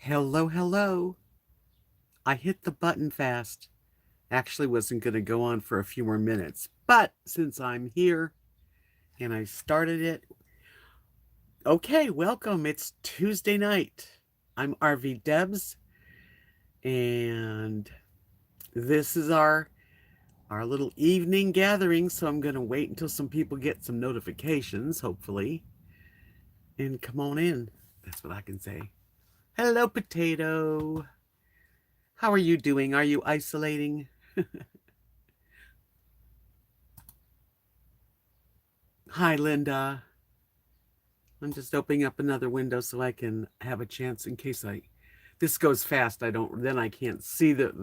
Hello, hello. I hit the button fast. Actually wasn't going to go on for a few more minutes, but since I'm here and I started it, okay, welcome. It's Tuesday night. I'm RV Debs, and this is our little evening gathering, so I'm going to wait until some people get some notifications, hopefully, and come on in. That's what I can say. Hello, potato. How are you doing? Are you isolating? Hi, Linda. I'm just opening up another window so I can have a chance in case this goes fast. Then I can't see that's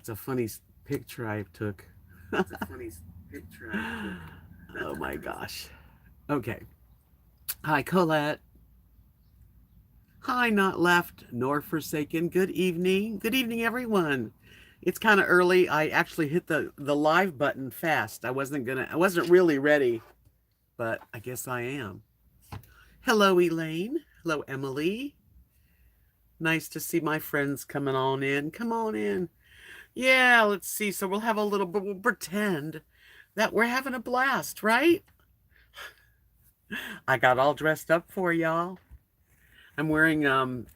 a funny picture I took. That's a funny picture I took. Oh my gosh. Okay. Hi, Colette. Hi, not left nor forsaken. Good evening. Good evening, everyone. It's kind of early. I actually hit the live button fast. I wasn't really ready, but I guess I am. Hello, Elaine. Hello, Emily. Nice to see my friends coming on in. Come on in. Yeah, let's see. So we'll pretend that we're having a blast, right? I got all dressed up for y'all. I'm wearing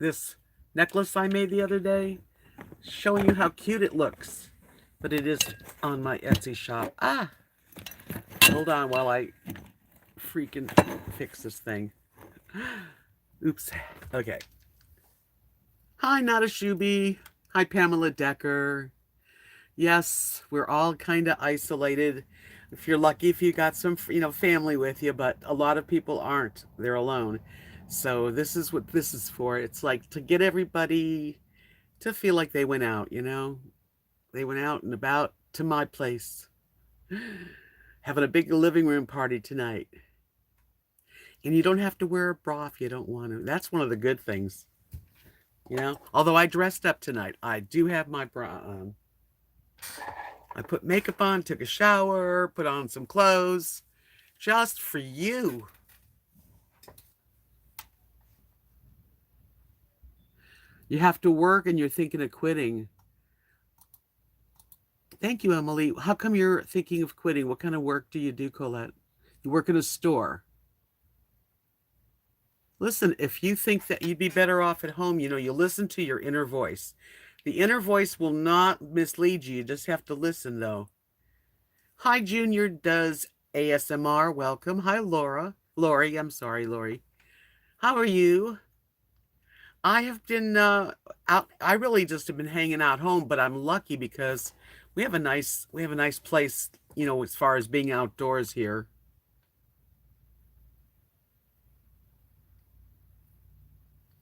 this necklace I made the other day, showing you how cute it looks. But it is on my Etsy shop. Hold on while I freaking fix this thing. Oops. Okay. Hi, Not a Shuby. Hi, Pamela Decker. Yes, we're all kind of isolated. If you're lucky, if you got some, family with you, but a lot of people aren't. They're alone. So this is what this is for. It's like to get everybody to feel like they went out. They went out and about to my place, having a big living room party tonight. And you don't have to wear a bra if you don't want to. That's one of the good things. Although I dressed up tonight, I do have my bra on. I put makeup on, took a shower, put on some clothes, just for you. You have to work and you're thinking of quitting. Thank you, Emily. How come you're thinking of quitting? What kind of work do you do, Colette? You work in a store. Listen, if you think that you'd be better off at home, you listen to your inner voice. The inner voice will not mislead you. You just have to listen, though. Hi, Junior does ASMR. Welcome. Hi, Laura. Lori, I'm sorry, Lori. How are you? I have been out. I really just have been hanging out home, but I'm lucky because we have a nice place, as far as being outdoors here.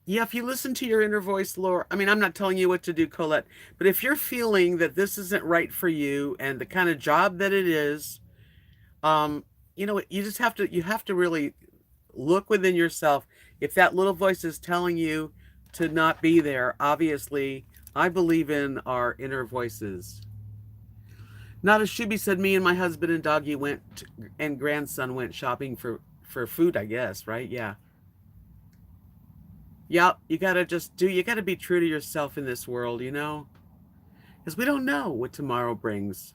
Yeah, if you listen to your inner voice, Laura, I mean, I'm not telling you what to do, Colette, but if you're feeling that this isn't right for you and the kind of job that it is, um, you have to really look within yourself. If that little voice is telling you to not be there, obviously, I believe in our inner voices. Not as Shuby said, me and my husband and doggy and grandson went shopping for food, I guess, right? Yeah. Yep, you gotta be true to yourself in this world. Because we don't know what tomorrow brings.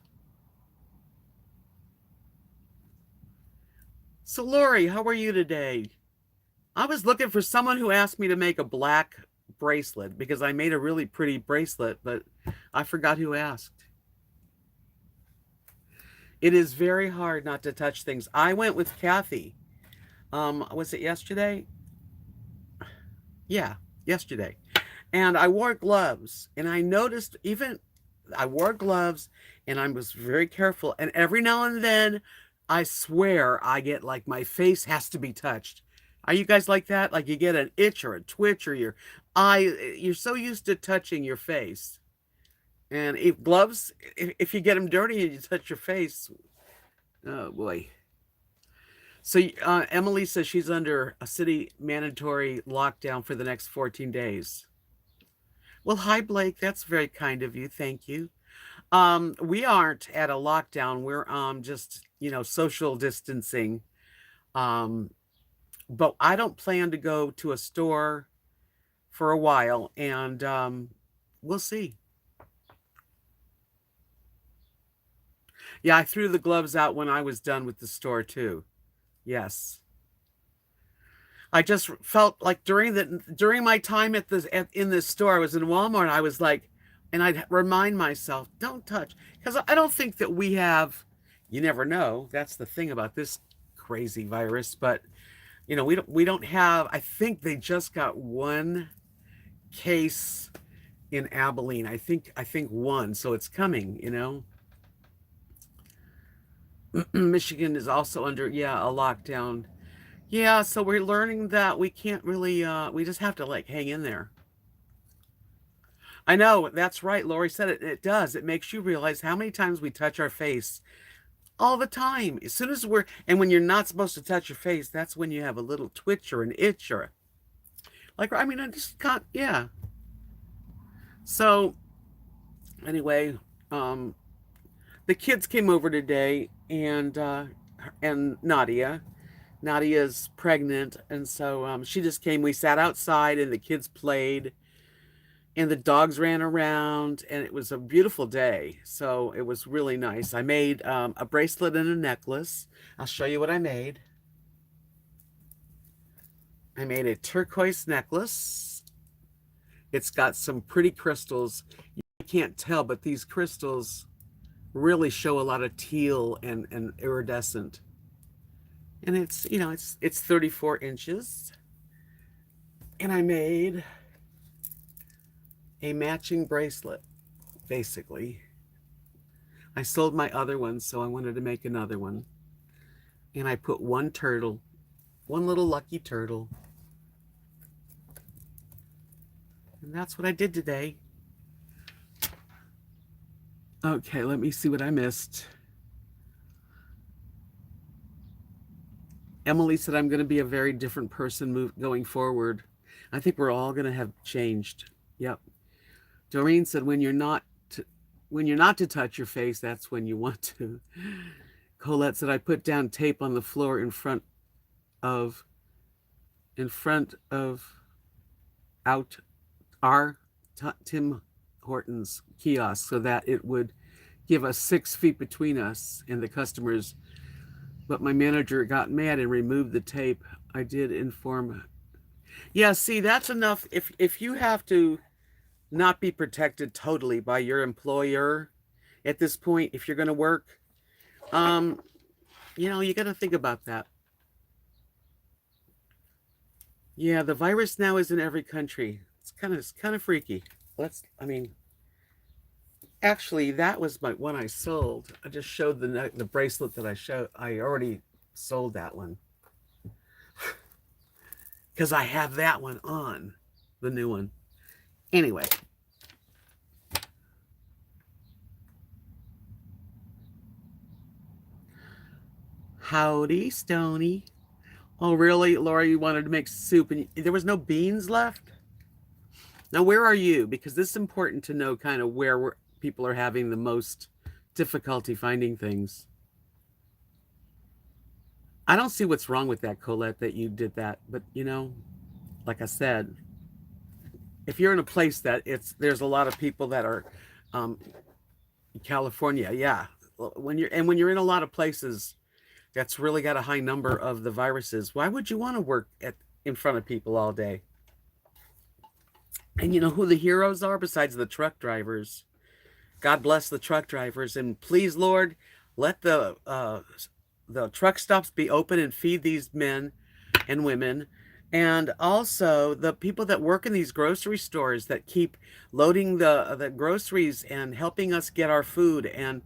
So, Lori, how are you today? I was looking for someone who asked me to make a black bracelet because I made a really pretty bracelet, but I forgot who asked. It is very hard not to touch things. I went with Kathy. Was it yesterday? Yeah, yesterday. And I wore gloves, and I noticed even I wore gloves and I was very careful. And every now and then, I swear I get like my face has to be touched. Are you guys like that? Like you get an itch or a twitch or your you're so used to touching your face. And if gloves, if you get them dirty and you touch your face, oh boy. So Emily says she's under a city mandatory lockdown for the next 14 days. Well, hi Blake, that's very kind of you. Thank you. We aren't at a lockdown. We're just, social distancing. Um, but I don't plan to go to a store. for a while, and we'll see. Yeah, I threw the gloves out when I was done with the store too. Yes. I just felt like during my time in this store, I was in Walmart. I was like, and I'd remind myself, don't touch, because I don't think that we have. You never know. That's the thing about this crazy virus. But we don't have. I think they just got one case in Abilene. I think one. So it's coming. Michigan is also under, yeah, a lockdown. Yeah, so we're learning that we can't really we just have to like hang in there. I know, that's right. Lori said it. It does. It makes you realize how many times we touch our face all the time. As soon as and when you're not supposed to touch your face, that's when you have a little twitch or an itch or like, I mean, I just can't, yeah. So anyway, um, the kids came over today, and Nadia's pregnant, and so she just came. We sat outside, and the kids played, and the dogs ran around, and it was a beautiful day. So it was really nice. I made a bracelet and a necklace. I'll show you what I made. I made a turquoise necklace. It's got some pretty crystals. You can't tell, but these crystals really show a lot of teal and iridescent. And it's 34 inches. And I made a matching bracelet, basically. I sold my other one, so I wanted to make another one. And I put one turtle, one little lucky turtle. And that's what I did today. Okay, let me see what I missed. Emily said I'm going to be a very different person going forward. I think we're all going to have changed. Yep. Doreen said when you're not to touch your face, that's when you want to. Colette said I put down tape on the floor in front of out our Tim Hortons kiosk so that it would give us 6 feet between us and the customers. But my manager got mad and removed the tape. I did inform. Yeah, see, that's enough. If you have to not be protected totally by your employer at this point, if you're going to work, you got to think about that. Yeah, the virus now is in every country. It's kind of freaky. Actually, that was my one I sold. I just showed the bracelet that I showed. I already sold that one because I have that one on, the new one. Anyway. Howdy, Stony. Oh, really, Laura? You wanted to make soup, and there was no beans left? Now, where are you? Because this is important to know kind of where people are having the most difficulty finding things. I don't see what's wrong with that, Colette, that you did that. But, like I said, if you're in a place that there's a lot of people that are California, yeah. When you're in a lot of places that's really got a high number of the viruses, why would you want to work in front of people all day? And you know who the heroes are besides the truck drivers? God bless the truck drivers, and please, Lord, let the truck stops be open and feed these men and women, and also the people that work in these grocery stores that keep loading the groceries and helping us get our food. And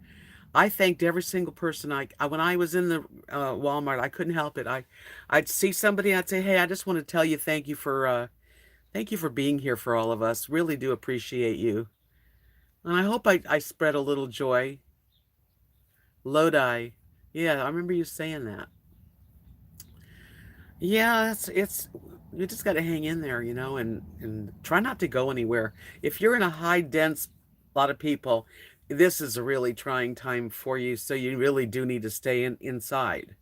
I thanked every single person. When I was in the Walmart, I couldn't help it. I'd see somebody, I'd say, "Hey, I just want to tell you thank you for being here for all of us. Really do appreciate you." And I hope I spread a little joy. Lodi. Yeah, I remember you saying that. Yeah, it's you just got to hang in there, and try not to go anywhere. If you're in a high dense lot of people, this is a really trying time for you, so you really do need to stay inside.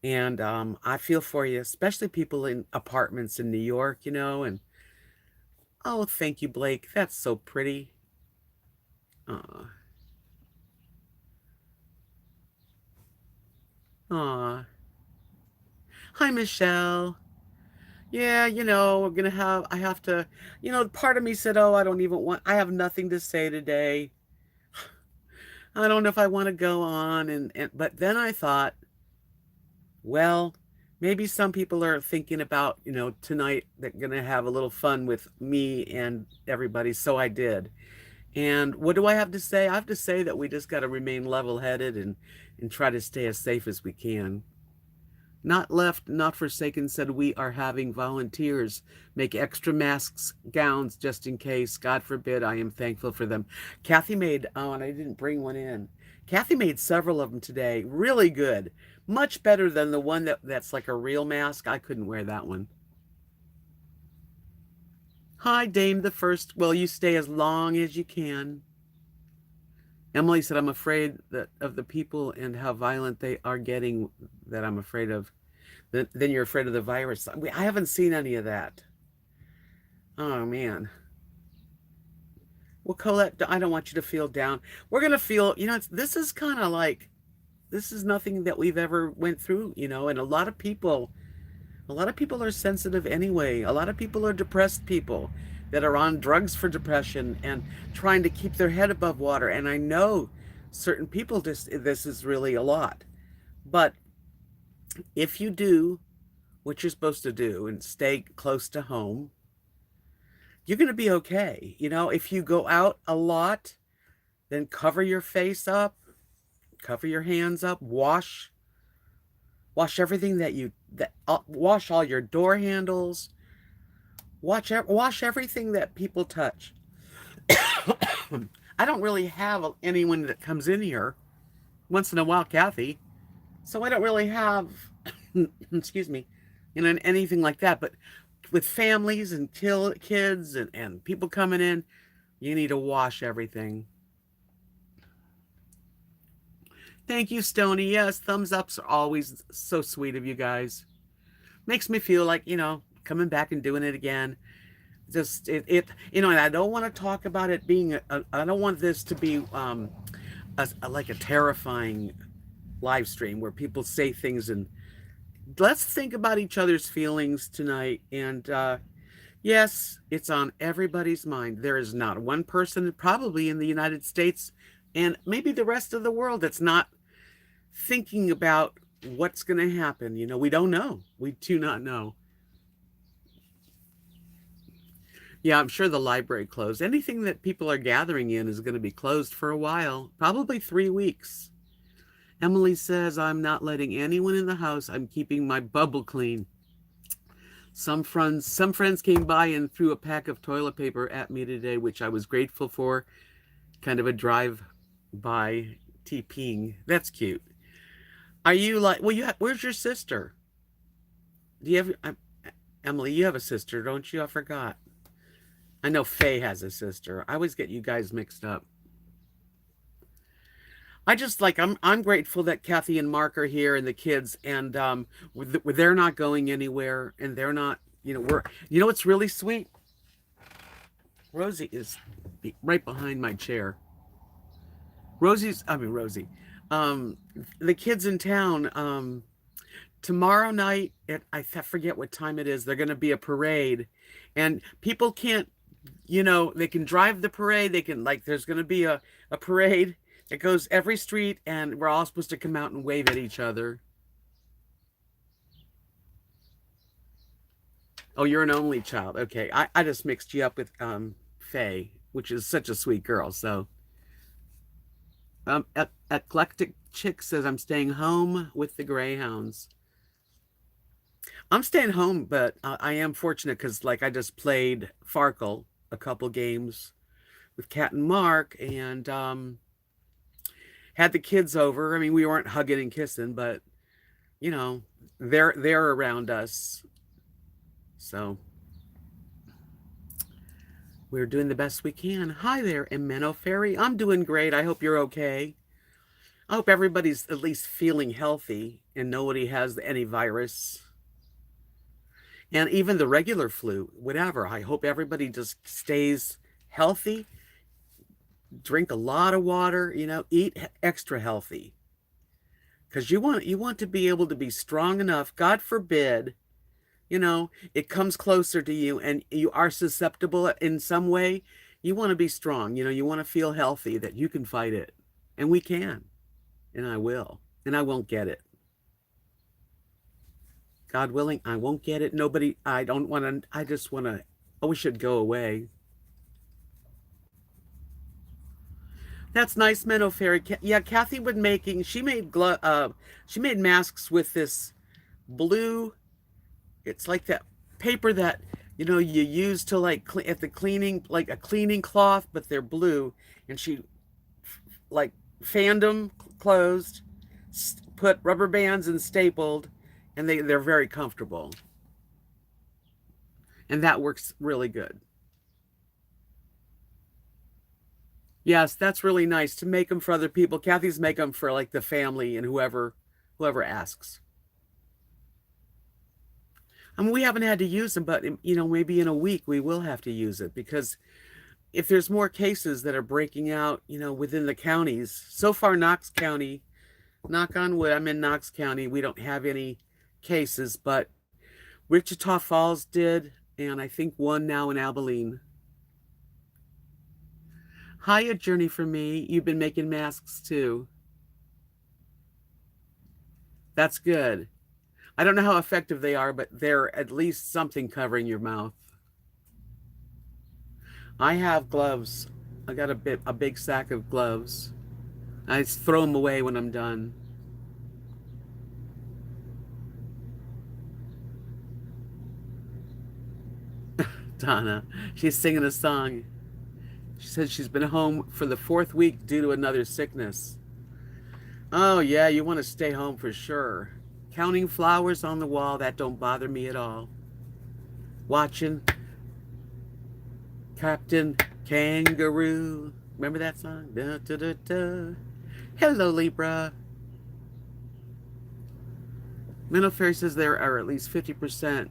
And I feel for you, especially people in apartments in New York, and Oh, thank you, Blake. That's so pretty. Aw. Aw. Hi, Michelle. Yeah, I have to, part of me said, oh, I have nothing to say today. I don't know if I want to go on. But then I thought, well, maybe some people are thinking about, tonight they're going to have a little fun with me and everybody. So I did. And what do I have to say? I have to say that we just got to remain level-headed and try to stay as safe as we can. Not left, not forsaken said we are having volunteers make extra masks, gowns, just in case. God forbid, I am thankful for them. Kathy made, oh, and I didn't bring one in. Kathy made several of them today. Really good. Much better than the one that's like a real mask. I couldn't wear that one. Hi, Dame the First. Well, you stay as long as you can. Emily said, I'm afraid that of the people and how violent they are getting that I'm afraid of. Then you're afraid of the virus. I haven't seen any of that. Oh, man. Well, Colette, I don't want you to feel down. We're going to feel, this is kind of like, this is nothing that we've ever went through, and a lot of people are sensitive anyway. A lot of people are depressed people that are on drugs for depression and trying to keep their head above water. And I know certain people this is really a lot. But if you do what you're supposed to do and stay close to home, you're going to be okay. If you go out a lot, then cover your face up, cover your hands up, wash everything wash all your door handles, wash everything that people touch. I don't really have anyone that comes in here. Once in a while, Kathy. So I don't really have, excuse me, anything like that. But with families and kids and people coming in, you need to wash everything. Thank you, Stony. Yes, thumbs ups are always so sweet of you guys. Makes me feel like, coming back and doing it again. Just and I don't want to talk about it being I don't want this to be like a terrifying live stream where people say things, and let's think about each other's feelings tonight. And yes, it's on everybody's mind. There is not one person probably in the United States and maybe the rest of the world that's not thinking about what's going to happen. We don't know. We do not know. Yeah, I'm sure the library closed. Anything that people are gathering in is going to be closed for a while, probably 3 weeks. Emily says, I'm not letting anyone in the house. I'm keeping my bubble clean. Some friends came by and threw a pack of toilet paper at me today, which I was grateful for. Kind of a drive-by TPing. That's cute. Are you like, well, where's your sister? Do you have, Emily, you have a sister, don't you? I forgot. I know Faye has a sister. I always get you guys mixed up. I'm grateful that Kathy and Mark are here and the kids, and they're not going anywhere, and they're not, what's really sweet? Rosie is right behind my chair. Rosie. The kids in town, tomorrow night I forget what time it is. They're going to be a parade, and people can't, they can drive the parade. They can, there's going to be a parade. It goes every street, and we're all supposed to come out and wave at each other. Oh, you're an only child. Okay. I just mixed you up with Faye, which is such a sweet girl. So Eclectic Chick says I'm staying home with the Greyhounds. I'm staying home, but I am fortunate because I just played Farkle a couple games with Kat and Mark, and had the kids over. I mean, we weren't hugging and kissing, but they're around us. So we're doing the best we can. Hi there, Emeno Ferry. I'm doing great. I hope you're okay. I hope everybody's at least feeling healthy and nobody has any virus. And even the regular flu, whatever. I hope everybody just stays healthy, drink a lot of water, eat extra healthy. Because you want to be able to be strong enough, God forbid, it comes closer to you and you are susceptible in some way. You want to be strong, you want to feel healthy that you can fight it. And we can. And I will. And I won't get it. God willing, I won't get it. Nobody, I don't want to, I just want to, oh, we should go away. That's nice, Minnow Fairy. Yeah, Kathy would she made masks with this blue, it's like that paper that, you use to like, at the cleaning, like a cleaning cloth, but they're blue. And she like fanned them closed, put rubber bands and stapled, and they're very comfortable. And that works really good. Yes, that's really nice to make them for other people. Kathy's make them for like the family and whoever asks. I mean, we haven't had to use them, but maybe in a week we will have to use it because if there's more cases that are breaking out, within the counties. So far, Knox County, knock on wood, I'm in Knox County. We don't have any cases, but Wichita Falls did, and I think one now in Abilene. Hiya, Journey for Me. You've been making masks too. That's good. I don't know how effective they are, but they're at least something covering your mouth. I have gloves. I got a big sack of gloves. I just throw them away when I'm done. Donna, she's singing a song. She said she's been home for the 4th week due to another sickness. Oh yeah, you want to stay home for sure. Counting flowers on the wall, that don't bother me at all. Watching Captain Kangaroo. Remember that song? Da, da, da, da. Hello, Libra. Minnow Fairy says there are at least 50%.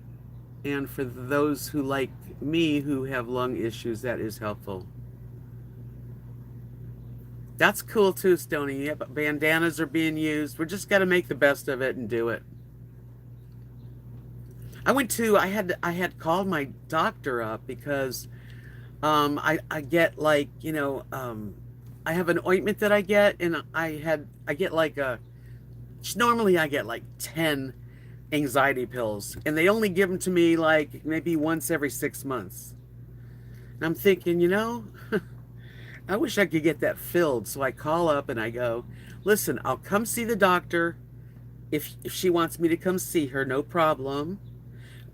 And for those who like me who have lung issues, that is helpful. That's cool too, Stony. Yeah, but bandanas are being used. We're just got to make the best of it and do it. I had called my doctor up because I get like, I have an ointment that I get, and I get like normally I get like 10 anxiety pills, and they only give them to me like maybe once every 6 months. And I'm thinking, I wish I could get that filled. So I call up and I go, listen, I'll come see the doctor if she wants me to come see her, no problem.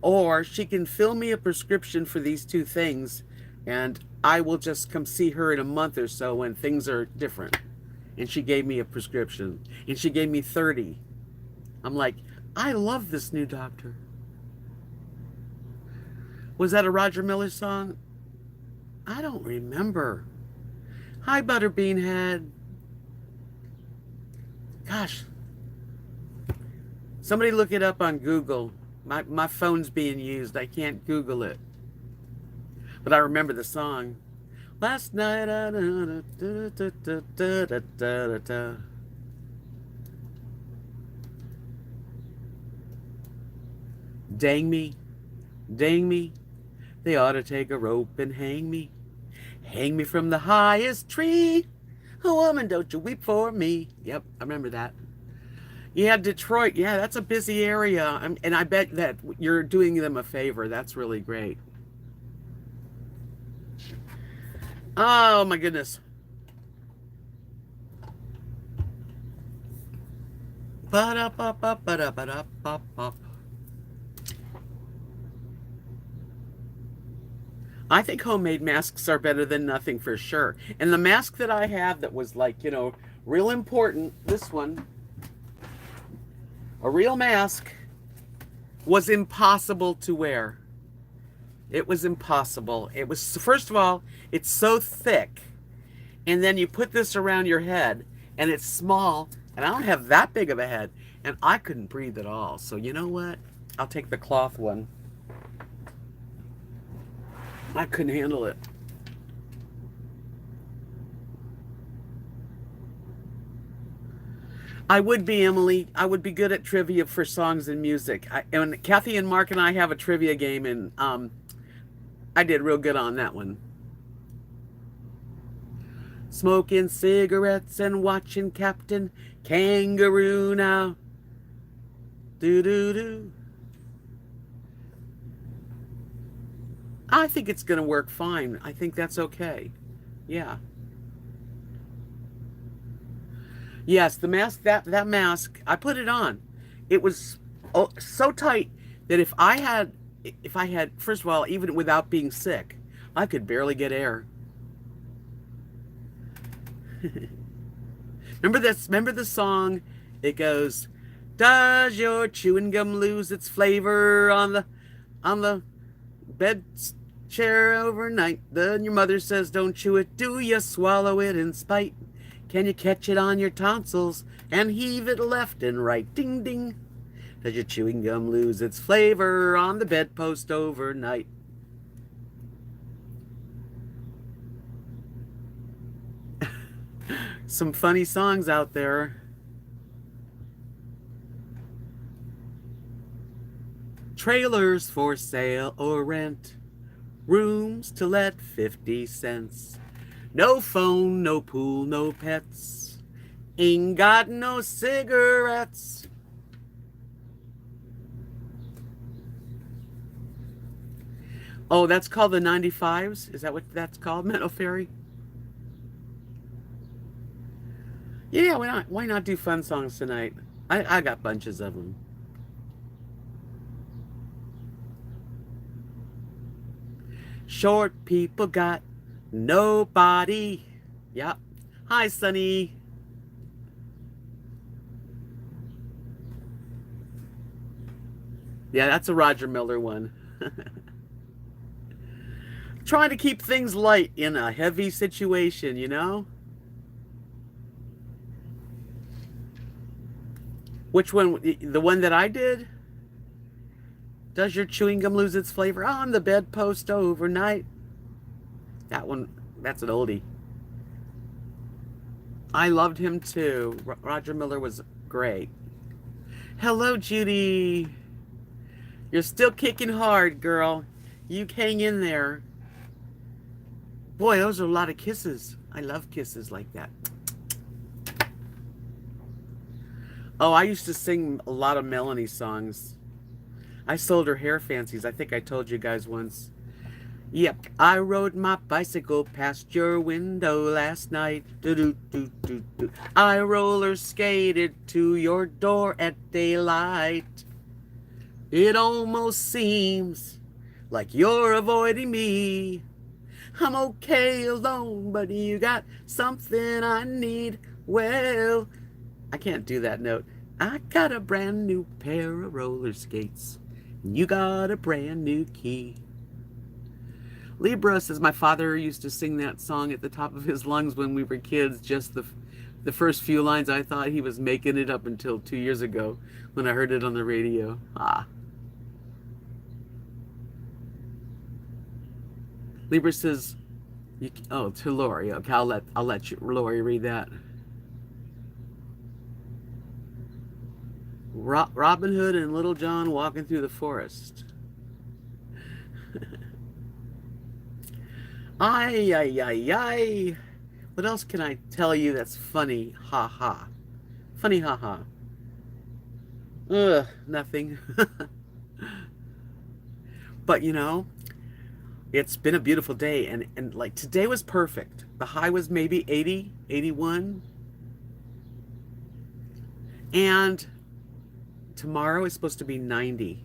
Or she can fill me a prescription for these 2 things, and I will just come see her in a month or so when things are different. And she gave me a prescription, and she gave me 30. I'm like, I love this new doctor. Was that a Roger Miller song? I don't remember. Hi, Butterbean Head. Gosh. Somebody look it up on Google. My phone's being used. I can't Google it. But I remember the song. Last night, dang me, dang me. They ought to take a rope and hang me. Hang me from the highest tree. Oh, woman, don't you weep for me. Yep, I remember that. Yeah, Detroit. Yeah, that's a busy area. And I bet that you're doing them a favor. That's really great. Oh, my goodness. Ba-da-ba-ba-ba-da-ba-da-ba-ba. I think homemade masks are better than nothing for sure. And the mask that I have that was like, real important, this one, a real mask, was impossible to wear. It was impossible. It was, first of all, it's so thick. And then you put this around your head and it's small, and I don't have that big of a head, and I couldn't breathe at all. So you know what? I'll take the cloth one. I couldn't handle it. I would be, Emily. I would be good at trivia for songs and music. And Kathy and Mark and I have a trivia game, and I did real good on that one. Smoking cigarettes and watching Captain Kangaroo now. Do do do. I think it's going to work fine. I think that's okay. Yeah. Yes, the mask, that mask, I put it on. It was so tight that if I had, first of all, even without being sick, I could barely get air. Remember the song? It goes, "Does your chewing gum lose its flavor on the bed chair overnight? Then your mother says, don't chew it. Do you swallow it in spite? Can you catch it on your tonsils and heave it left and right? Ding ding. Does your chewing gum lose its flavor on the bedpost overnight?" Some funny songs out there. Trailers for sale or rent. Rooms to let 50 cents. No phone, no pool, no pets. Ain't got no cigarettes. Oh, that's called the 95s? Is that what that's called, Meadow Fairy? Yeah, why not? Why not do fun songs tonight? I got bunches of them. Short people got nobody. Yep. Hi, Sonny. Yeah, that's a Roger Miller one. Trying to keep things light in a heavy situation, you know? Which one? The one that I did? Does your chewing gum lose its flavor on the bedpost overnight? That one, that's an oldie. I loved him too. Roger Miller was great. Hello, Judy. You're still kicking hard, girl. You hang in there. Boy, those are a lot of kisses. I love kisses like that. Oh, I used to sing a lot of Melanie songs. I sold her hair fancies. I think I told you guys once. Yep, I rode my bicycle past your window last night. Do do do do do. I roller skated to your door at daylight. It almost seems like you're avoiding me. I'm okay alone, but you got something I need. Well, I can't do that note. I got a brand new pair of roller skates, and you got a brand new key. Libra says my father used to sing that song at the top of his lungs when we were kids. Just the first few lines, I thought he was making it up until 2 years ago when I heard it on the radio. Ah. Libra says, oh, to Lori. Okay, I'll let you, Lori, read that. Robin Hood and Little John walking through the forest. Ay, ay, ay, ay. What else can I tell you that's funny? Ha ha. Funny ha ha. Ugh, nothing. But you know, it's been a beautiful day, and like today was perfect. The high was maybe 80, 81. And tomorrow is supposed to be 90.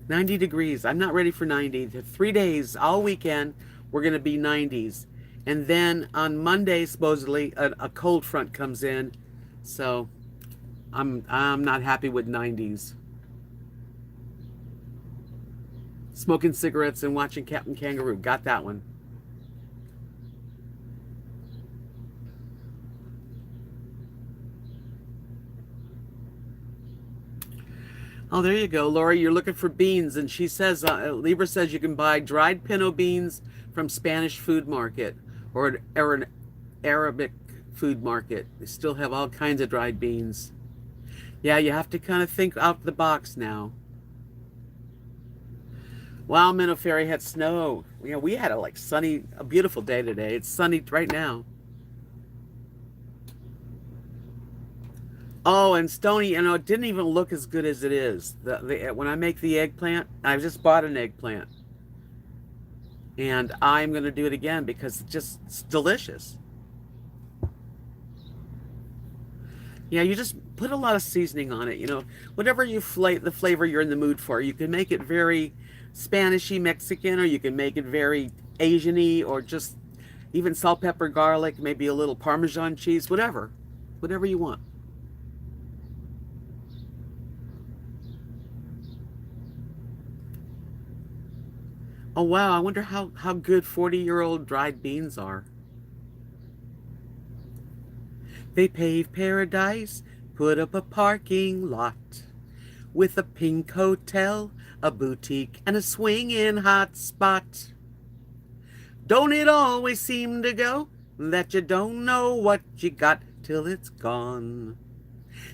90 degrees. I'm not ready for 90. The 3 days, all weekend, we're going to be 90s. And then on Monday, supposedly, a cold front comes in. So I'm not happy with 90s. Smoking cigarettes and watching Captain Kangaroo. Got that one. Oh, there you go, Lori. You're looking for beans, and she says, Libra says you can buy dried pinto beans from Spanish food market or an Arabic food market. They still have all kinds of dried beans. Yeah, you have to kind of think out the box now. Wow, Minnow Ferry had snow. Yeah, we had a sunny, a beautiful day today. It's sunny right now. Oh, and Stony, it didn't even look as good as it is. When I make the eggplant, I just bought an eggplant. And I'm going to do it again because it's delicious. Yeah, you just put a lot of seasoning on it. Whatever the flavor you're in the mood for. You can make it very Spanishy Mexican, or you can make it very Asian-y, or just even salt, pepper, garlic, maybe a little Parmesan cheese, whatever you want. Oh wow, I wonder how good 40-year-old dried beans are. They paved paradise, put up a parking lot with a pink hotel, a boutique, and a swinging hot spot. Don't it always seem to go that you don't know what you got till it's gone?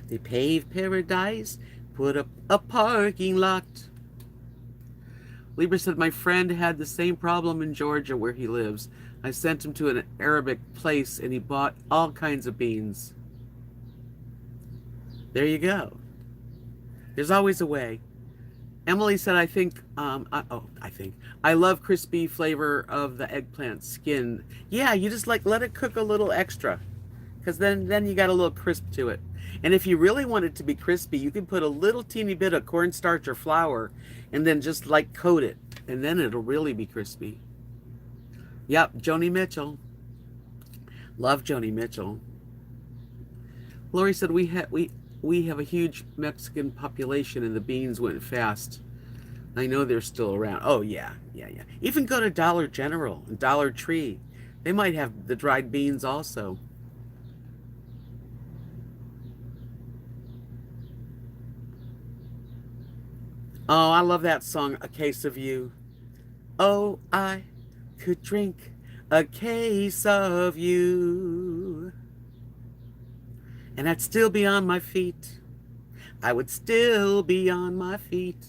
They paved paradise, put up a parking lot. Libra said, my friend had the same problem in Georgia where he lives. I sent him to an Arabic place and he bought all kinds of beans. There you go. There's always a way. Emily said, I think, I love crispy flavor of the eggplant skin. Yeah, you just let it cook a little extra, because then you got a little crisp to it. And if you really want it to be crispy, you can put a little teeny bit of cornstarch or flour and then just coat it, and then it'll really be crispy. Yep, Joni Mitchell. Love Joni Mitchell. Lori said, we have a huge Mexican population and the beans went fast. I know they're still around. Oh, yeah. Even go to Dollar General and Dollar Tree. They might have the dried beans also. Oh, I love that song, A Case of You. Oh, I could drink a case of you, and I'd still be on my feet. I would still be on my feet.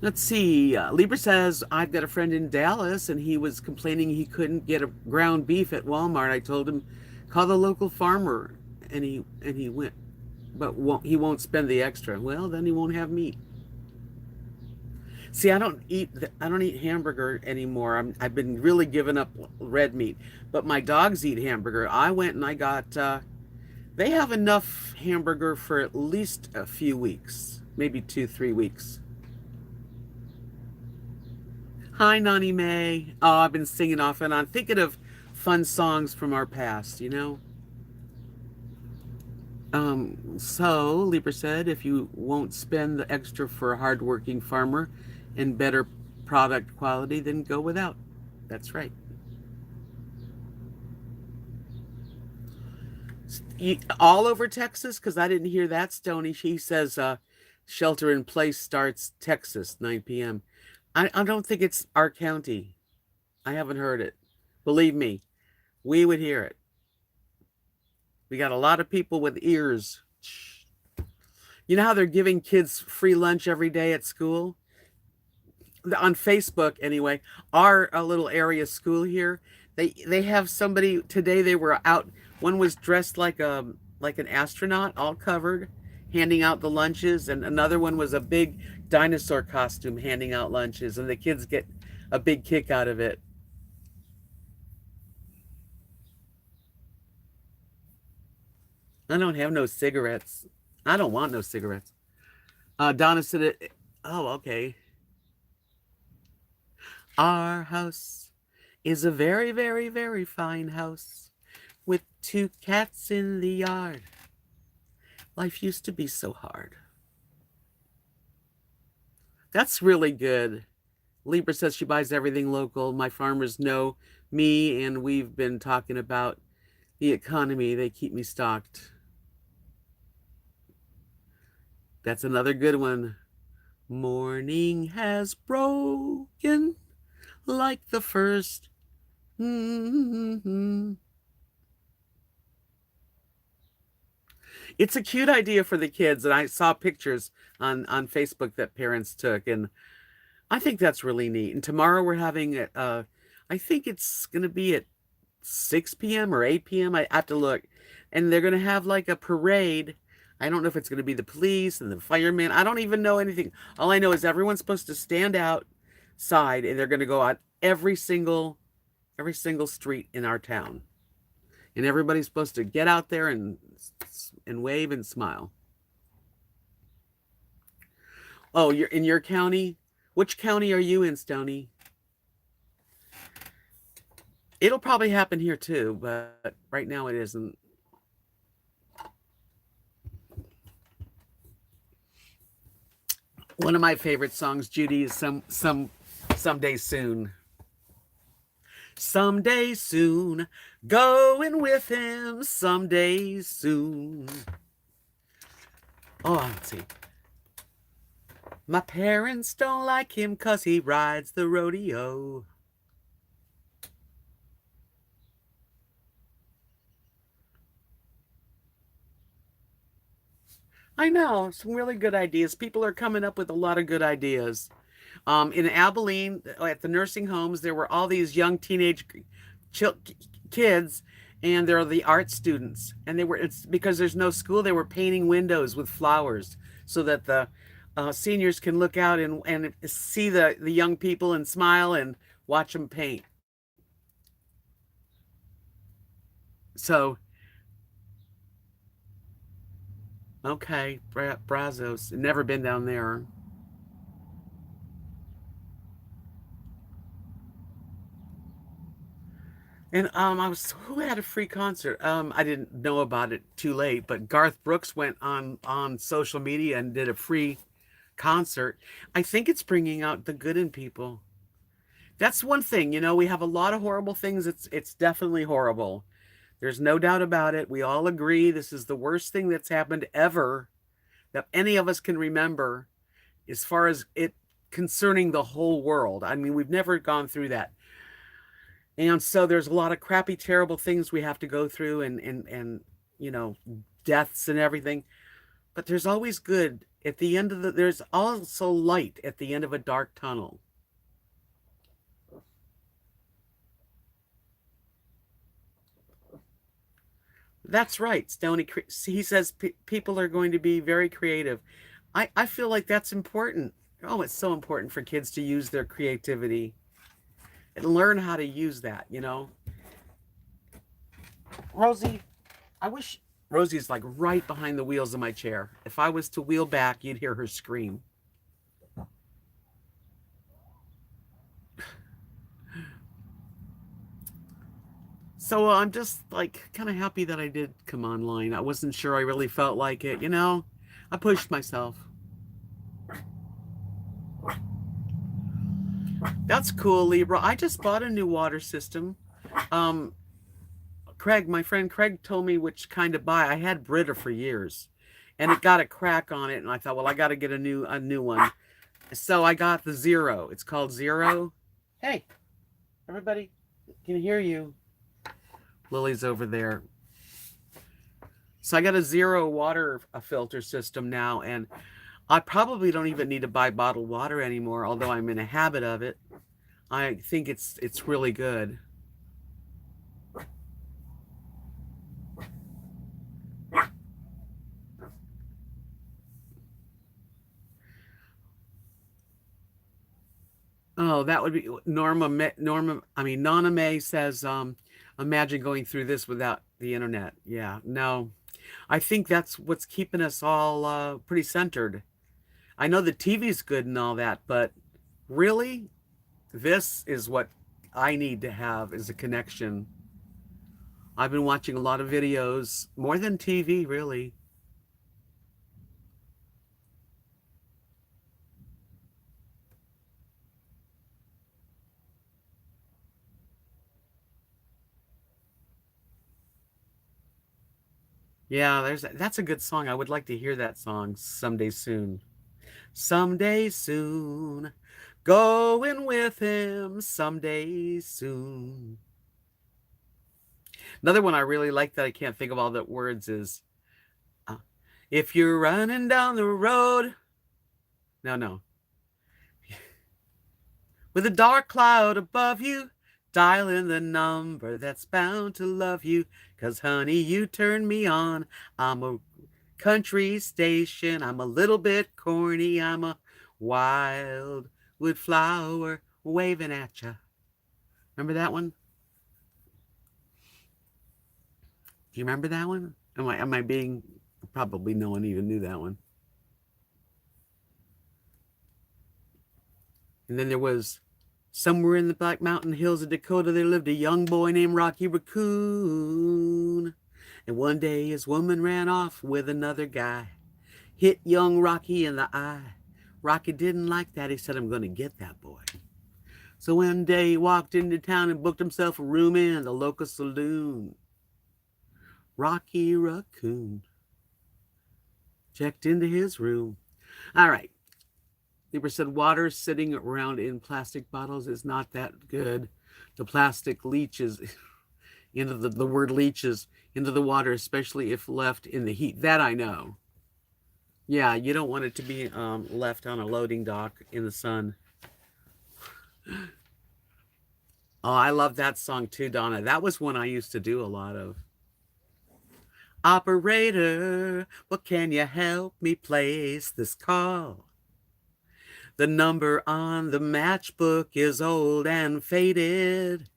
Let's see. Libra says, I've got a friend in Dallas, and he was complaining he couldn't get a ground beef at Walmart. I told him, call the local farmer, and he went, but he won't spend the extra. Well, then he won't have meat. See, I don't eat hamburger anymore. I've been really giving up red meat, but my dogs eat hamburger. I went and I got. They have enough hamburger for at least a few weeks, maybe 2-3 weeks. Hi, Nani May. Oh, I've been singing off and on, thinking of fun songs from our past, So Libra said, if you won't spend the extra for a hardworking farmer and better product quality, then go without. That's right. All over Texas, because I didn't hear that, Stony. She says shelter in place starts Texas, 9 p.m. I don't think it's our county. I haven't heard it. Believe me, we would hear it. We got a lot of people with ears. You know how they're giving kids free lunch every day at school? On Facebook, anyway, our little area school here, they have somebody today. They were out. One was dressed like an astronaut, all covered, handing out the lunches, and another one was a big dinosaur costume handing out lunches, and the kids get a big kick out of it. I don't have no cigarettes. I don't want no cigarettes. Donna said it. Oh, okay. Our house is a very, very, very fine house with 2 cats in the yard. Life used to be so hard. That's really good. Libra says she buys everything local. My farmers know me, and we've been talking about the economy. They keep me stocked. That's another good one. Morning has broken like the first. Mm-hmm. It's a cute idea for the kids, and I saw pictures on Facebook that parents took, and I think that's really neat. And tomorrow we're having it. I think it's gonna be at 6 p.m. or 8 p.m. I have to look, and they're gonna have like a parade. I don't know if it's gonna be the police and the firemen. I don't even know anything. All I know is everyone's supposed to stand outside, and they're gonna go out every single street in our town, and everybody's supposed to get out there and wave and smile. Oh, you're in your county? Which county are you in, Stony? It'll probably happen here too, but right now it isn't. One of my favorite songs, Judy, is someday soon. Someday soon, going with him someday soon. Oh, let's see. My parents don't like him 'cause he rides the rodeo. I know, some really good ideas. People are coming up with a lot of good ideas. In Abilene, at the nursing homes, there were all these young teenage kids, and they're the art students. And it's because there's no school, they were painting windows with flowers so that the seniors can look out and see the young people and smile and watch them paint. So, okay, Brazos, never been down there. And who had a free concert? I didn't know about it too late, but Garth Brooks went on social media and did a free concert. I think it's bringing out the good in people. That's one thing, we have a lot of horrible things. It's definitely horrible. There's no doubt about it. We all agree this is the worst thing that's happened ever that any of us can remember as far as it concerning the whole world. I mean, we've never gone through that. And so there's a lot of crappy, terrible things we have to go through and you know, deaths and everything. But there's always good at the end of there's also light at the end of a dark tunnel. That's right, Stony. He says people are going to be very creative. I feel like that's important. Oh, it's so important for kids to use their creativity and learn how to use that. Rosie, I wish Rosie's like right behind the wheels of my chair. If I was to wheel back, you'd hear her scream. So I'm just like kind of happy that I did come online. I wasn't sure I really felt like it. I pushed myself. That's cool, Libra. I just bought a new water system. Um, Craig, my friend Craig told me which kind to buy. I had Brita for years, and it got a crack on it, and I thought, well, I got to get a new one. So I got the Zero. It's called Zero. Hey, everybody, can hear you. Lily's over there. So I got a Zero water filter system now, and I probably don't even need to buy bottled water anymore, although I'm in a habit of it. I think it's really good. Oh, that would be Norma. I mean, Nana May says, imagine going through this without the internet. Yeah, no, I think that's what's keeping us all pretty centered. I know the TV's good and all that, but really, this is what I need to have is a connection. I've been watching a lot of videos, more than TV, really. Yeah, that's a good song. I would like to hear that song someday soon. Someday soon. Going with him someday soon. Another one I really like that I can't think of all the words is uh, if you're running down the road. No, no. With a dark cloud above you, dialing the number that's bound to love you. 'Cause honey, you turn me on. I'm a country station. I'm a little bit corny. I'm a wild wood flower waving at you. Remember that one? Do you remember that one? Am I being probably no one even knew that one. And then there was somewhere in the Black Mountain Hills of Dakota there lived a young boy named Rocky Raccoon. And one day his woman ran off with another guy. Hit young Rocky in the eye. Rocky didn't like that. He said, I'm going to get that boy. So one day he walked into town and booked himself a room in the local saloon. Rocky Raccoon checked into his room. All right. They said water sitting around in plastic bottles is not that good. The plastic leaches into the word leaches into the water, especially if left in the heat. That I know. Yeah, you don't want it to be left on a loading dock in the sun. Oh, I love that song too, Donna. That was one I used to do a lot of. Operator, what can you help me place this call? The number on the matchbook is old and faded.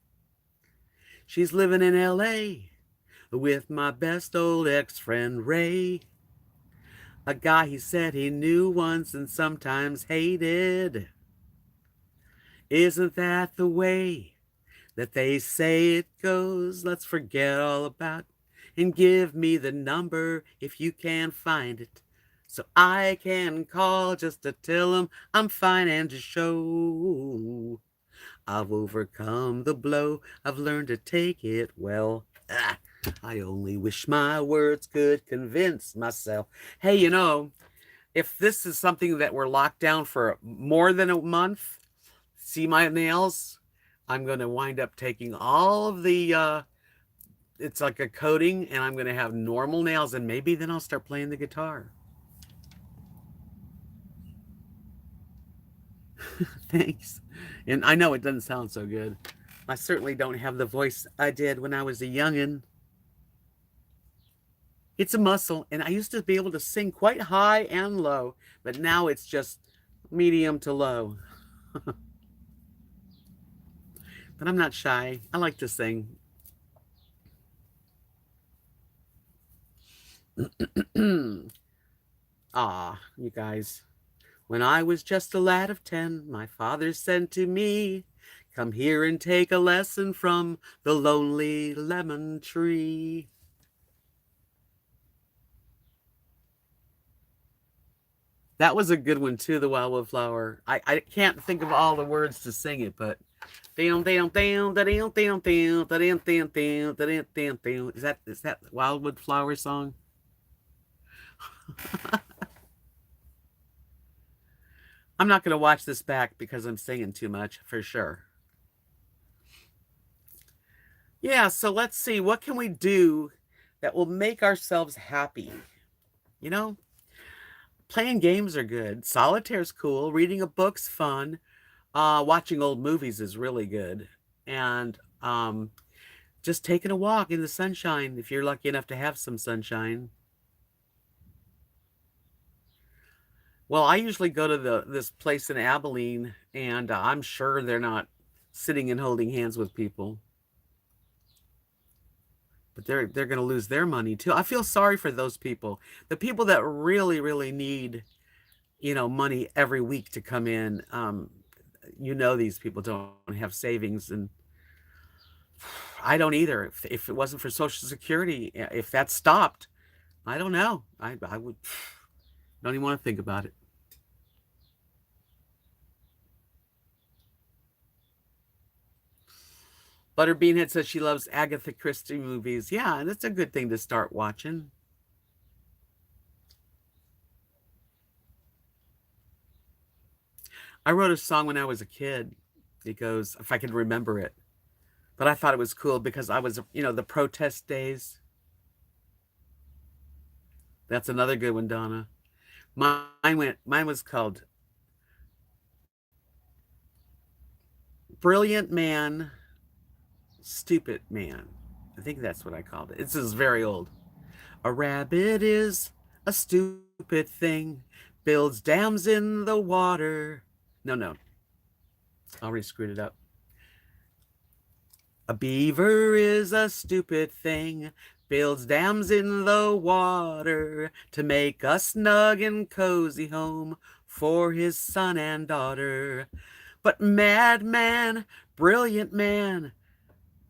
She's living in L.A. with my best old ex-friend Ray. A guy he said he knew once and sometimes hated. Isn't that the way that they say it goes? Let's forget all about it and give me the number if you can find it, so I can call just to tell him I'm fine and to show I've overcome the blow. I've learned to take it well. I only wish my words could convince myself. Hey, if this is something that we're locked down for more than a month, see my nails? I'm going to wind up taking all of the, it's like a coating, and I'm going to have normal nails, and maybe then I'll start playing the guitar. Thanks. And I know it doesn't sound so good. I certainly don't have the voice I did when I was a youngin'. It's a muscle, and I used to be able to sing quite high and low, but now it's just medium to low. But I'm not shy. I like to sing. Ah, you guys. When I was just a lad of 10, my father said to me, come here and take a lesson from the lonely lemon tree. That was a good one too, the Wildwood Flower. I can't think of all the words to sing it, but is that Wildwood Flower song? I'm not going to watch this back because I'm singing too much for sure. Yeah, so let's see, what can we do that will make ourselves happy? You know, playing games are good. Solitaire's cool. Reading a book's fun. Watching old movies is really good. And just taking a walk in the sunshine if you're lucky enough to have some sunshine. Well, I usually go to this place in Abilene, and I'm sure they're not sitting and holding hands with people. But they're going to lose their money too. I feel sorry for those people. The people that really, really need, money every week to come in. These people don't have savings, and I don't either. If it wasn't for Social Security, if that stopped, I don't know. I would don't even want to think about it. Butterbean had said she loves Agatha Christie movies. Yeah, and it's a good thing to start watching. I wrote a song when I was a kid. It goes, if I could remember it. But I thought it was cool because I was, the protest days. That's another good one, Donna. Mine was called Brilliant Man, Stupid Man. I think that's what I called it. This is very old. A rabbit is a stupid thing, builds dams in the water. No, I already screwed it up. A beaver is a stupid thing, builds dams in the water to make a snug and cozy home for his son and daughter. But madman, brilliant man,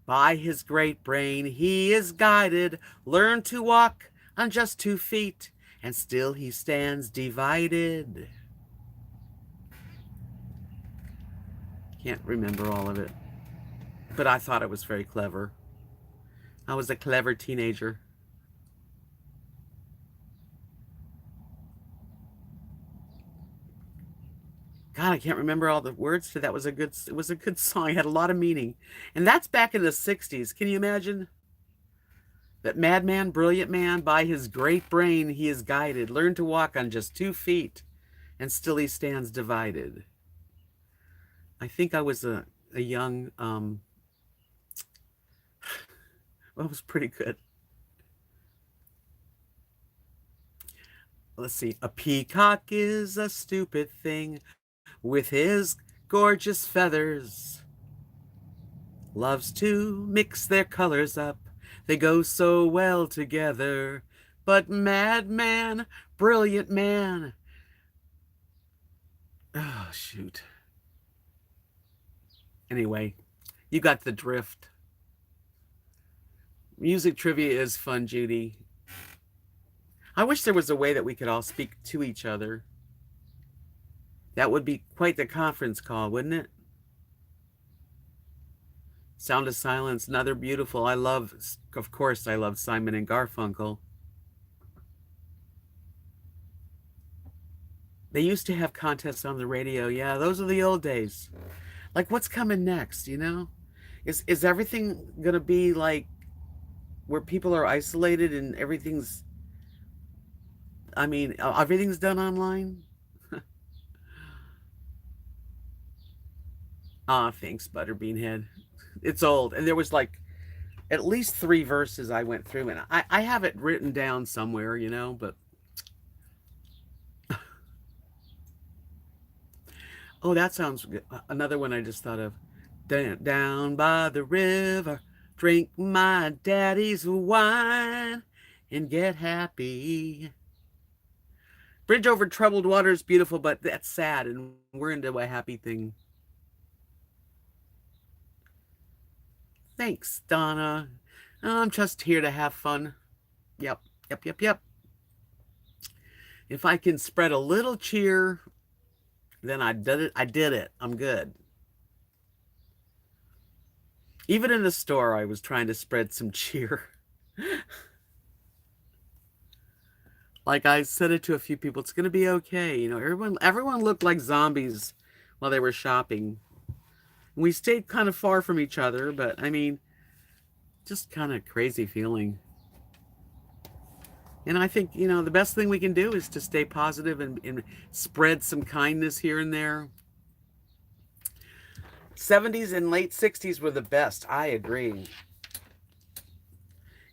by his great brain he is guided, learned to walk on just 2 feet, and still he stands divided. Can't remember all of it, but I thought it was very clever. I was a clever teenager. God, I can't remember all the words to that. It was a good song. It had a lot of meaning. And that's back in the 60s. Can you imagine? That madman, brilliant man, by his great brain he is guided, learned to walk on just 2 feet, and still he stands divided. I think I was a young, well, it was pretty good. Let's see. A peacock is a stupid thing with his gorgeous feathers. Loves to mix their colors up. They go so well together. But madman, brilliant man. Oh, shoot. Anyway, you got the drift. Music trivia is fun, Judy. I wish there was a way that we could all speak to each other. That would be quite the conference call, wouldn't it? Sound of Silence, another beautiful. Of course, I love Simon and Garfunkel. They used to have contests on the radio. Yeah, those are the old days. Like, what's coming next, Is everything going to be like where people are isolated and everything's done online? Thanks, Butterbean Head. It's old. And there was like at least 3 verses I went through, and I have it written down somewhere, but oh, that sounds good. Another one I just thought of. Down by the river, drink my daddy's wine and get happy. Bridge over troubled water is beautiful, but that's sad, and we're into a happy thing. Thanks, Donna. I'm just here to have fun. Yep. If I can spread a little cheer, then I did it. I did it. I'm good. Even in the store, I was trying to spread some cheer. Like I said it to a few people, it's going to be okay. Everyone looked like zombies while they were shopping. We stayed kind of far from each other, but just kind of crazy feeling. And I think, the best thing we can do is to stay positive and spread some kindness here and there. 70s and late 60s were the best. I agree.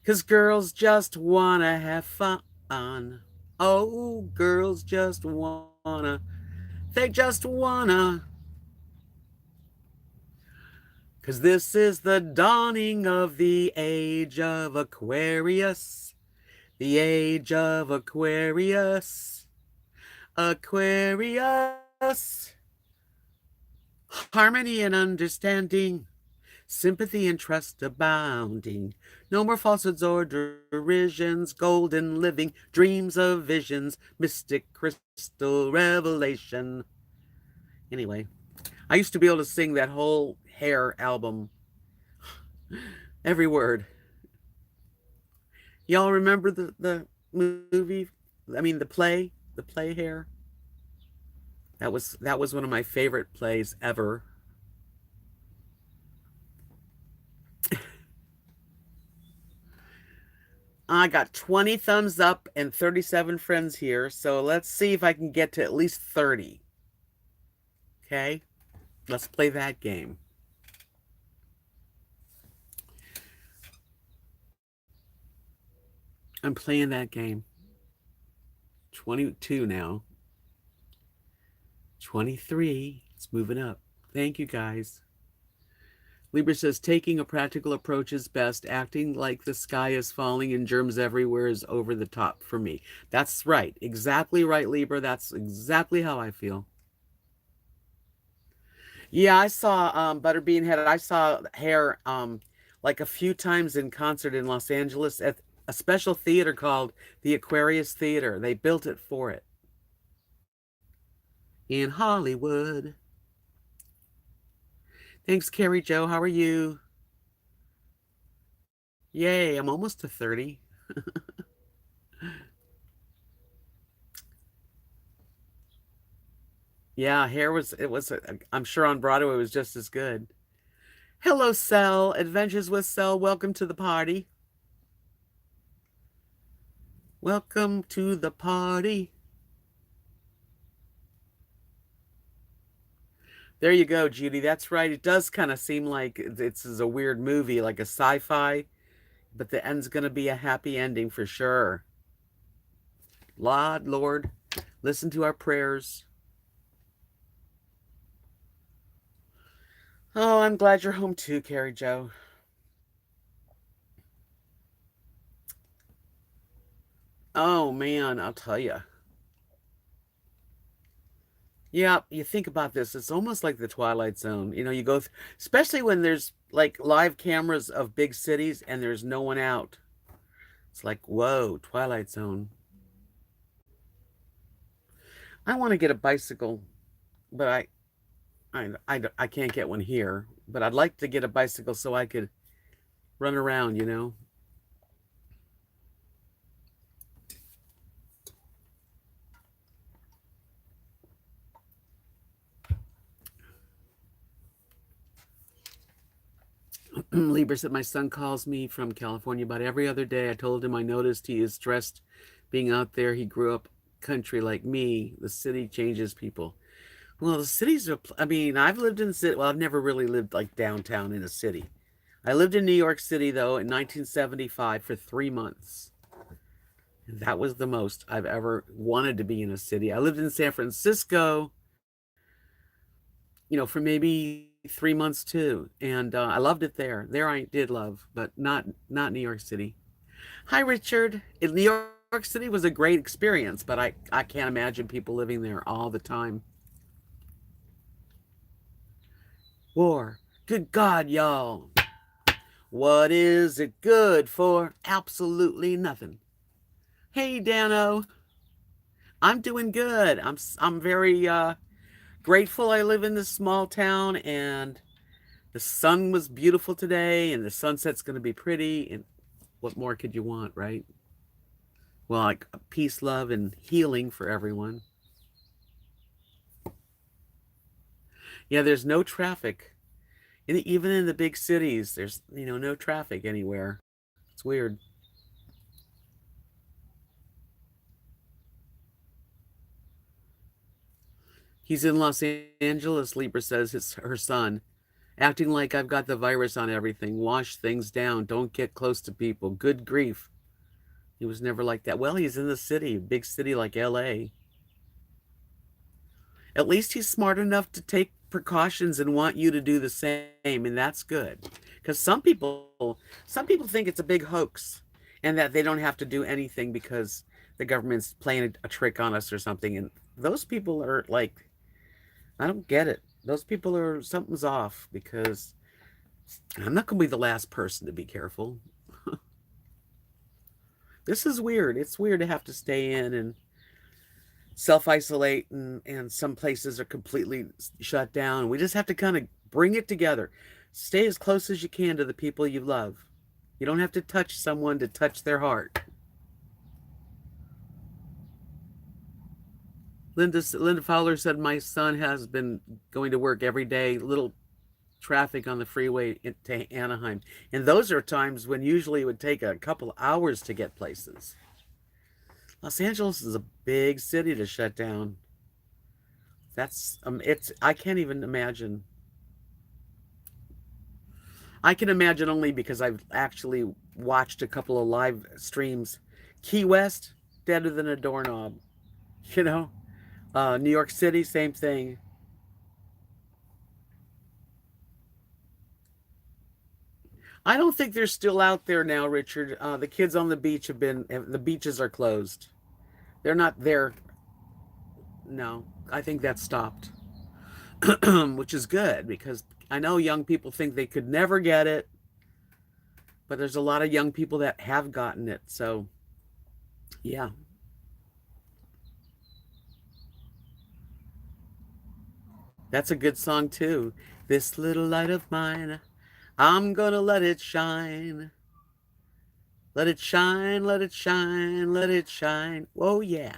Because girls just want to have fun. Oh, girls just wanna. They just wanna. Because this is the dawning of the age of Aquarius. The age of Aquarius. Aquarius. Harmony and understanding. Sympathy and trust abounding. No more falsehoods or derisions. Golden living. Dreams of visions. Mystic crystal revelation. Anyway, I used to be able to sing that whole Hair album. Every word. Y'all remember the movie? The play? The play Hair? That was one of my favorite plays ever. I got 20 thumbs up and 37 friends here, so let's see if I can get to at least 30. Okay? Let's play that game. I'm playing that game. 22 now. 23. It's moving up. Thank you, guys. Libra says, taking a practical approach is best. Acting like the sky is falling and germs everywhere is over the top for me. That's right. Exactly right, Libra. That's exactly how I feel. Yeah, I saw Butterbean Head. I saw Hair like a few times in concert in Los Angeles at a special theater called the Aquarius Theater. They built it for it in Hollywood. Thanks, Carrie Joe. How are you? Yay, I'm almost to 30. Yeah, Hair was, I'm sure on Broadway it was just as good. Hello, Cell. Adventures with Cell. Welcome to the party. Welcome to the party. There you go, Judy. That's right. It does kind of seem like it's a weird movie, like a sci-fi, but the end's going to be a happy ending for sure. Lord, listen to our prayers. Oh, I'm glad you're home too, Carrie Joe. Oh man, I'll tell you. Yeah, you think about this, it's almost like the Twilight Zone. You know, you go, especially when there's like live cameras of big cities and there's no one out. It's like, whoa, Twilight Zone. I want to get a bicycle, but I can't get one here. But I'd like to get a bicycle so I could run around, you know. Libra said, my son calls me from California about every other day. I told him I noticed he is stressed being out there. He grew up country like me. The city changes people. Well, the cities are, I mean, I've lived in the city. Well, I've never really lived like downtown in a city. I lived in New York City, though, in 1975 for 3 months. That was the most I've ever wanted to be in a city. I lived in San Francisco, for maybe 3 months too, and I loved it there. There I did love, but not New York City. Hi, Richard. New York City was a great experience, but I can't imagine people living there all the time. War. Good God, y'all. What is it good for? Absolutely nothing. Hey, Dano. I'm doing good. I'm very grateful I live in this small town, and the sun was beautiful today, and the sunset's going to be pretty. And what more could you want, right? Well, like peace, love, and healing for everyone. Yeah, there's no traffic. Even in the big cities, there's, no traffic anywhere. It's weird. He's in Los Angeles, Libra says, her son. Acting like I've got the virus on everything. Wash things down. Don't get close to people. Good grief. He was never like that. Well, he's in the city, big city like LA. At least he's smart enough to take precautions and want you to do the same, and that's good. Because some people think it's a big hoax and that they don't have to do anything because the government's playing a trick on us or something. And those people are like, I don't get it. Those people are, something's off, because I'm not going to be the last person to be careful. This is weird. It's weird to have to stay in and self-isolate, and some places are completely shut down. We just have to kind of bring it together. Stay as close as you can to the people you love. You don't have to touch someone to touch their heart. Linda Fowler said, my son has been going to work every day, little traffic on the freeway to Anaheim. And those are times when usually it would take a couple hours to get places. Los Angeles is a big city to shut down. That's I can't even imagine. I can imagine only because I've actually watched a couple of live streams. Key West, deader than a doorknob. You know, New York City, same thing. I don't think they're still out there now, Richard. The kids on the beach the beaches are closed. They're not there. No, I think that stopped, which is good because I know young people think they could never get it, but there's a lot of young people that have gotten it. So, yeah. That's a good song too. This little light of mine, I'm gonna let it shine. Let it shine, let it shine, let it shine. Oh, yeah.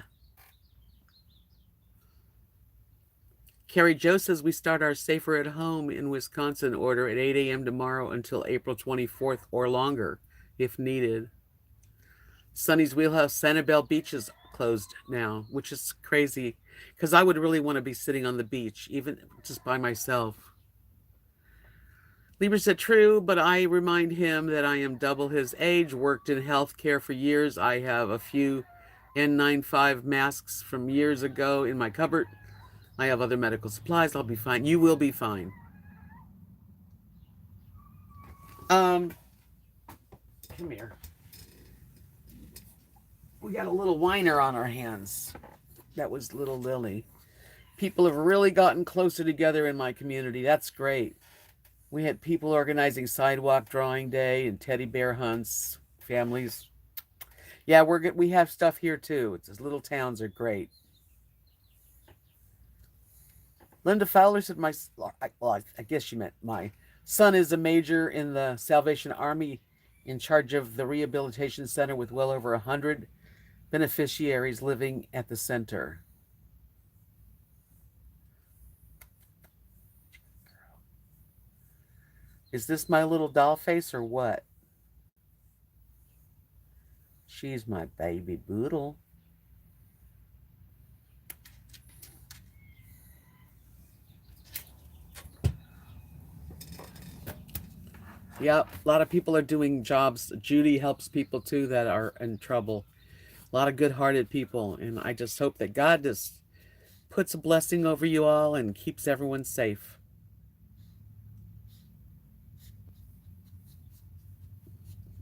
Carrie Jo says we start our Safer at Home in Wisconsin order at 8 a.m. tomorrow until April 24th or longer, if needed. Sunny's Wheelhouse, Sanibel Beach is closed now, which is crazy because I would really want to be sitting on the beach, even just by myself. Lieber said, true, but I remind him that I am double his age, worked in healthcare for years. I have a few N95 masks from years ago in my cupboard. I have other medical supplies. I'll be fine. You will be fine. Come here. We got a little whiner on our hands. That was little Lily. People have really gotten closer together in my community. That's great. We had people organizing sidewalk drawing day and teddy bear hunts, families. Yeah, we have stuff here too. It's these little towns are great. Linda Fowler said, I guess she meant my son is a major in the Salvation Army in charge of the rehabilitation center with well over 100 beneficiaries living at the center. Is this my little doll face or what? She's my baby boodle. Yeah, a lot of people are doing jobs. Judy helps people too that are in trouble. A lot of good-hearted people. And I just hope that God just puts a blessing over you all and keeps everyone safe.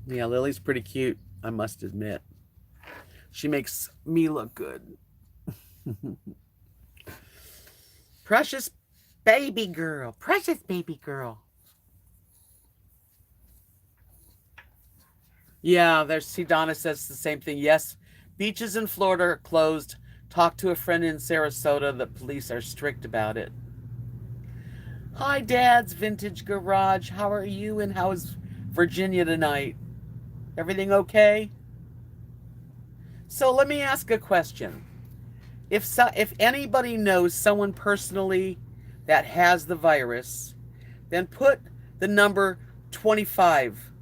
Yeah, Lily's pretty cute, I must admit. She makes me look good. Precious baby girl. Precious baby girl. Yeah, see, Donna says the same thing. Yes, beaches in Florida are closed. Talk to a friend in Sarasota. The police are strict about it. Hi, Dad's Vintage Garage. How are you and how is Virginia tonight? Everything okay? So let me ask a question. If anybody knows someone personally that has the virus, then put the number 25.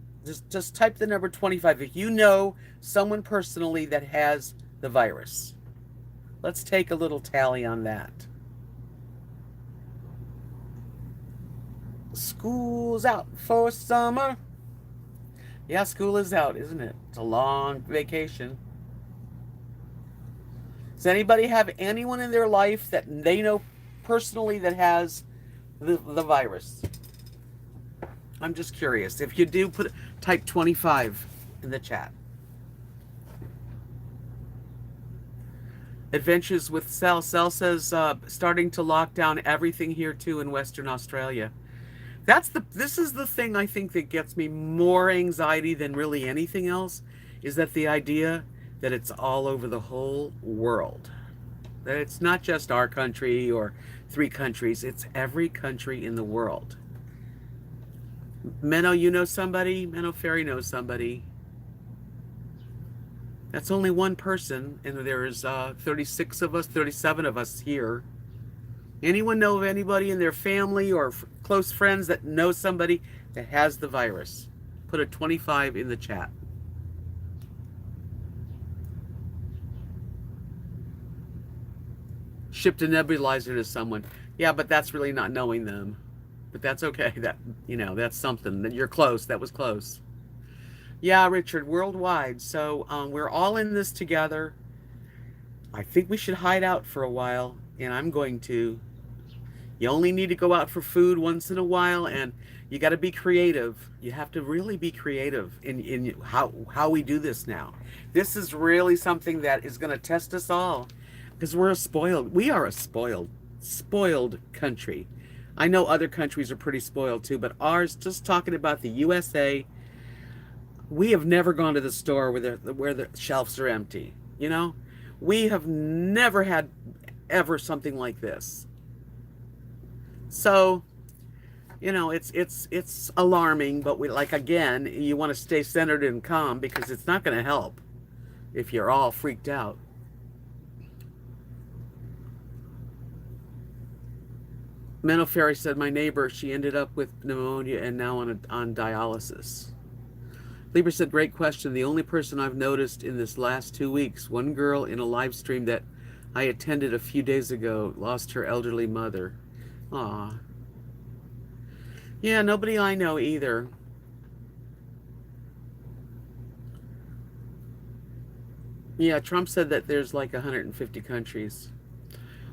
Just type the number 25 if you know someone personally that has the virus. Let's take a little tally on that. School's out for summer. Yeah, school is out, isn't it? It's a long vacation. Does anybody have anyone in their life that they know personally that has the virus? I'm just curious. If you do, type 25 in the chat. Adventures with Cell. Cell says starting to lock down everything here too in Western Australia. This is the thing I think that gets me more anxiety than really anything else, is that the idea that it's all over the whole world. That it's not just our country or 3 countries, it's every country in the world. Menno, you know somebody? Menno Ferry knows somebody. That's only one person, and there's 36 of us, 37 of us here. Anyone know of anybody in their family or close friends that knows somebody that has the virus? Put a 25 in the chat. Shipped a nebulizer to someone. Yeah, but that's really not knowing them. But that's okay. That, that's something. That you're close. That was close. Yeah, Richard, worldwide. So we're all in this together. I think we should hide out for a while, and I'm going to. You only need to go out for food once in a while, and you got to be creative. You have to really be creative in how we do this now. This is really something that is going to test us all, because we are a spoiled country. I know other countries are pretty spoiled too, but ours, just talking about the USA, we have never gone to the store where the shelves are empty. We have never had ever something like this. So, it's alarming, but again, you want to stay centered and calm, because it's not going to help if you're all freaked out. Menno Ferry said, my neighbor, she ended up with pneumonia and now on dialysis. Lieber said, great question. The only person I've noticed in this last 2 weeks, one girl in a live stream that I attended a few days ago, lost her elderly mother. Aw. Yeah, nobody I know either. Yeah, Trump said that there's like 150 countries.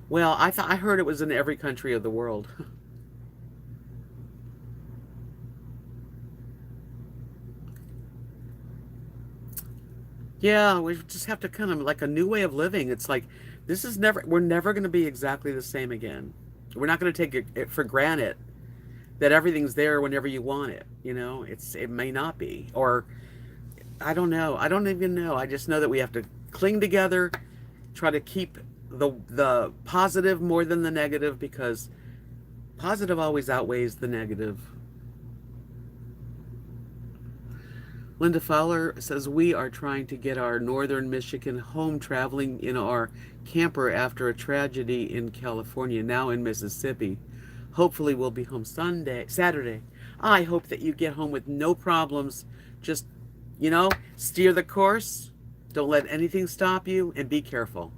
Well, I heard it was in every country of the world. Yeah, we just have to kind of like a new way of living. It's like we're never going to be exactly the same again. We're not going to take it for granted that everything's there whenever you want it. It may not be, or I don't know. I don't even know. I just know that we have to cling together, try to keep the positive more than the negative, because positive always outweighs the negative. Linda Fowler says, we are trying to get our northern Michigan home, traveling in our camper after a tragedy in California, now in Mississippi. Hopefully we'll be home Saturday. I hope that you get home with no problems. Just, steer the course. Don't let anything stop you, and be careful.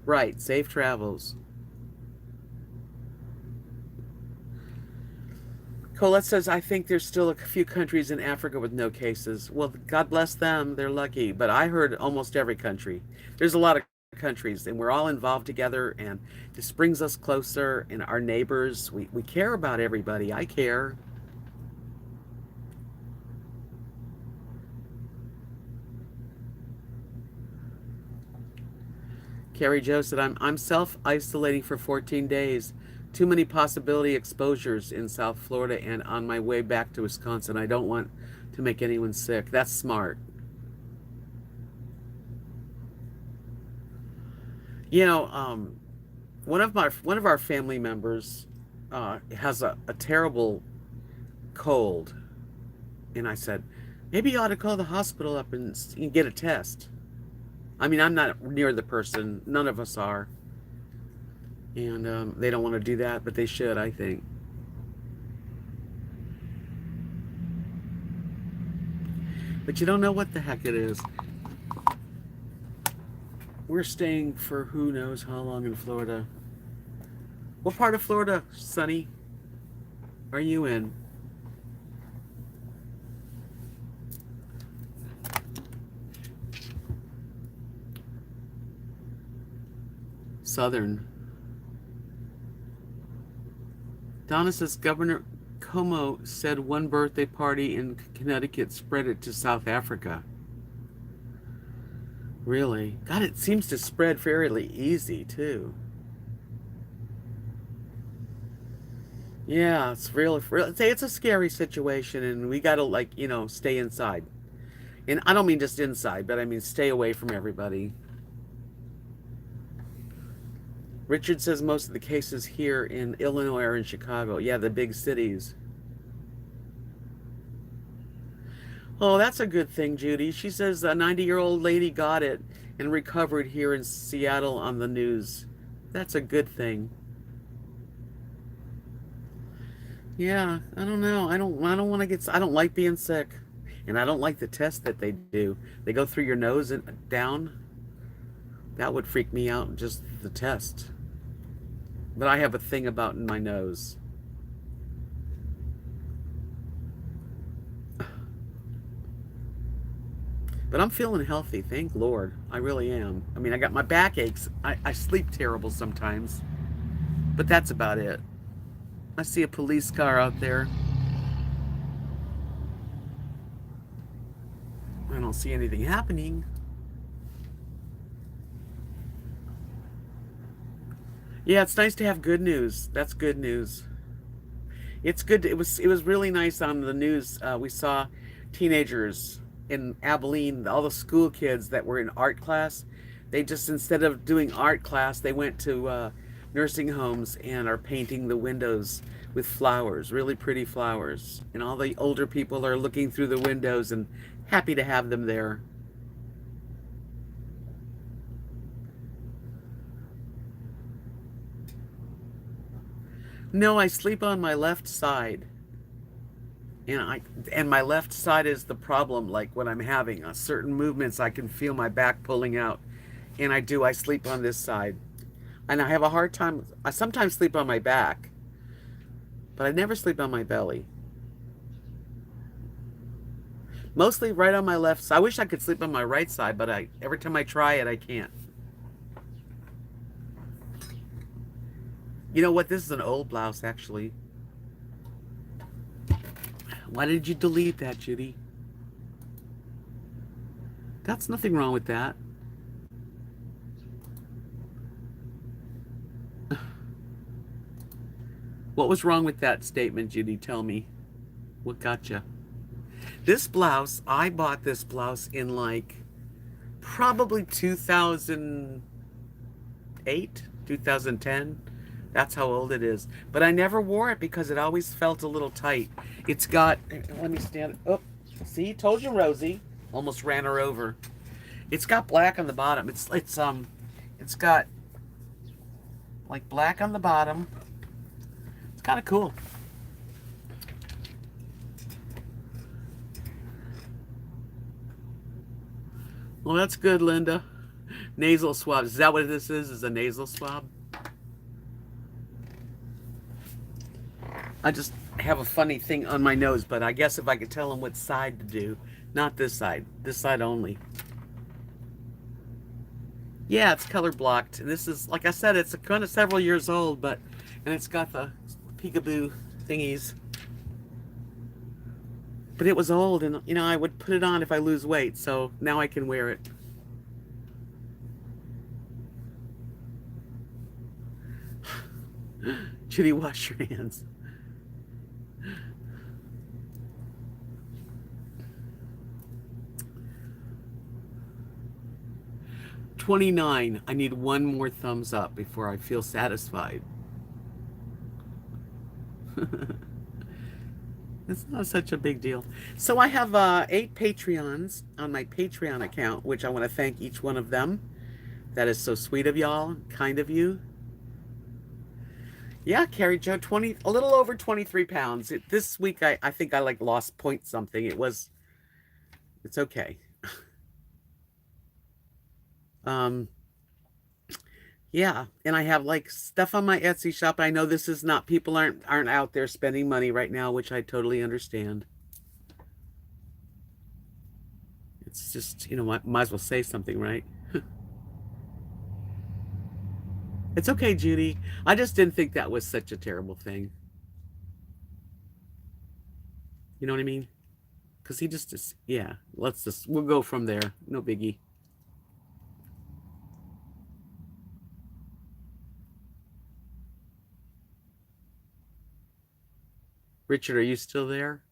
Right, safe travels. Colette says, I think there's still a few countries in Africa with no cases. Well, God bless them. They're lucky. But I heard almost every country. There's a lot of countries, and we're all involved together, and this brings us closer, and our neighbors. We care about everybody. I care. Carrie Jo said, I'm self-isolating for 14 days. Too many possibility exposures in South Florida and on my way back to Wisconsin. I don't want to make anyone sick. That's smart. One of our family members has a terrible cold, and I said, maybe you ought to call the hospital up and get a test. I mean, I'm not near the person. None of us are. And they don't want to do that, but they should, I think. But you don't know what the heck it is. We're staying for who knows how long in Florida. What part of Florida, Sonny, are you in? Southern. Donna says, Governor Como said one birthday party in Connecticut spread it to South Africa. Really? God, it seems to spread fairly easy, too. Yeah, it's real. It's a scary situation, and we gotta, stay inside. And I don't mean just inside, but I mean stay away from everybody. Richard says most of the cases here in Illinois are in Chicago. Yeah, the big cities. Oh, that's a good thing, Judy. She says a 90-year-old lady got it and recovered here in Seattle on the news. That's a good thing. Yeah, I don't know. I don't want to get I don't like being sick. And I don't like the test that they do. They go through your nose and down. That would freak me out, just the test. But I have a thing about in my nose. But I'm feeling healthy, thank Lord. I really am. I mean, I got my back aches. I sleep terrible sometimes. But that's about it. I see a police car out there. I don't see anything happening. Yeah, it's nice to have good news. That's good news. It's good. It was really nice on the news. We saw teenagers in Abilene, all the school kids that were in art class. They just, instead of doing art class, they went to nursing homes and are painting the windows with flowers, really pretty flowers. And all the older people are looking through the windows and happy to have them there. No, I sleep on my left side. And my left side is the problem. Like when I'm having certain movements, I can feel my back pulling out, and I sleep on this side, and I have a hard time. I sometimes sleep on my back, but I never sleep on my belly. Mostly right on my left side. I wish I could sleep on my right side, but I every time I try it, I can't. You know what? This is an old blouse, actually. Why did you delete that, Judy? That's nothing wrong with that. What was wrong with that statement, Judy? Tell me. What got you? This blouse, I bought this blouse in like probably 2008, 2010. That's how old it is. But I never wore it because it always felt a little tight. It's got, let me stand, oh, see, told you, Rosie. Almost ran her over. It's got black on the bottom. It's got like black on the bottom. It's kind of cool. Well, that's good, Linda. Nasal swabs. Is that what this is? Is a nasal swab? I just have a funny thing on my nose, but I guess if I could tell them what side to do, not this side only. Yeah, it's color blocked. This is, like I said, it's kind of several years old, but, and it's got the peekaboo thingies. But it was old, and I would put it on if I lose weight, so now I can wear it. Judy, wash your hands. 29. I need one more thumbs up before I feel satisfied. It's not such a big deal. So I have 8 Patreons on my Patreon account, which I want to thank each one of them. That is so sweet of y'all, kind of you. Yeah, Carrie Joe, a little over 23 pounds. This week, I think I like lost point something. It's okay. Um, yeah, and I have like stuff on my Etsy shop. I know this is not, people aren't out there spending money right now, which I totally understand. It's just, might as well say something, right? It's okay, Judy. I just didn't think that was such a terrible thing. You know what I mean? Because he just, yeah, we'll go from there. No biggie. Richard, are you still there?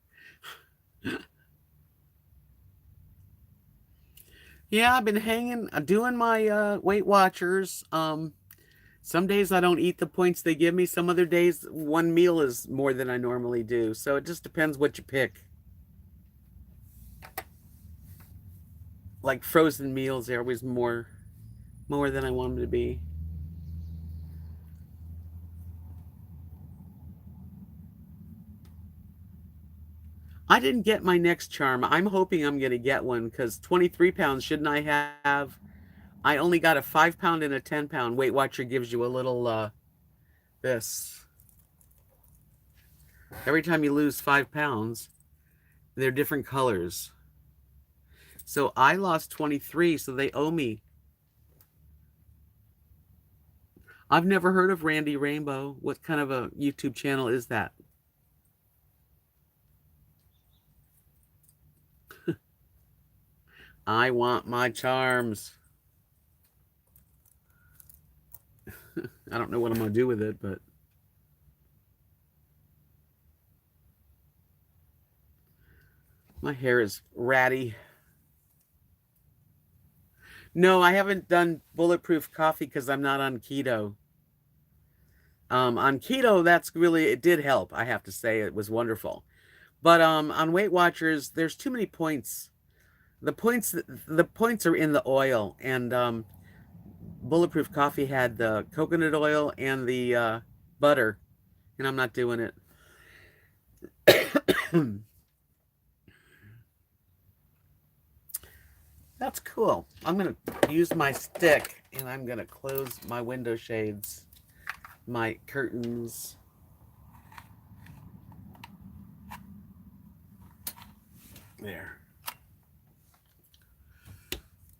Yeah, I've been doing my Weight Watchers. Some days I don't eat the points they give me. Some other days, one meal is more than I normally do. So it just depends what you pick. like frozen meals, they're always more than I want them to be. I didn't get my next charm. I'm hoping I'm going to get one because 23 pounds, shouldn't I have? I only got a 5 pound and a 10 pound. Weight Watcher gives you a little, this. Every time you lose 5 pounds, they're different colors. So I lost 23, so they owe me. I've never heard of Randy Rainbow. What kind of a YouTube channel is that? I want my charms. I don't know what I'm going to do with it, but my hair is ratty. No, I haven't done bulletproof coffee because I'm not on keto. On keto, that's really, it did help. I have to say it was wonderful. But on Weight Watchers, there's too many points. The points are in the oil, and bulletproof coffee had the coconut oil and the butter, and I'm not doing it. That's cool. I'm going to use my stick, and I'm going to close my window shades, my curtains. There.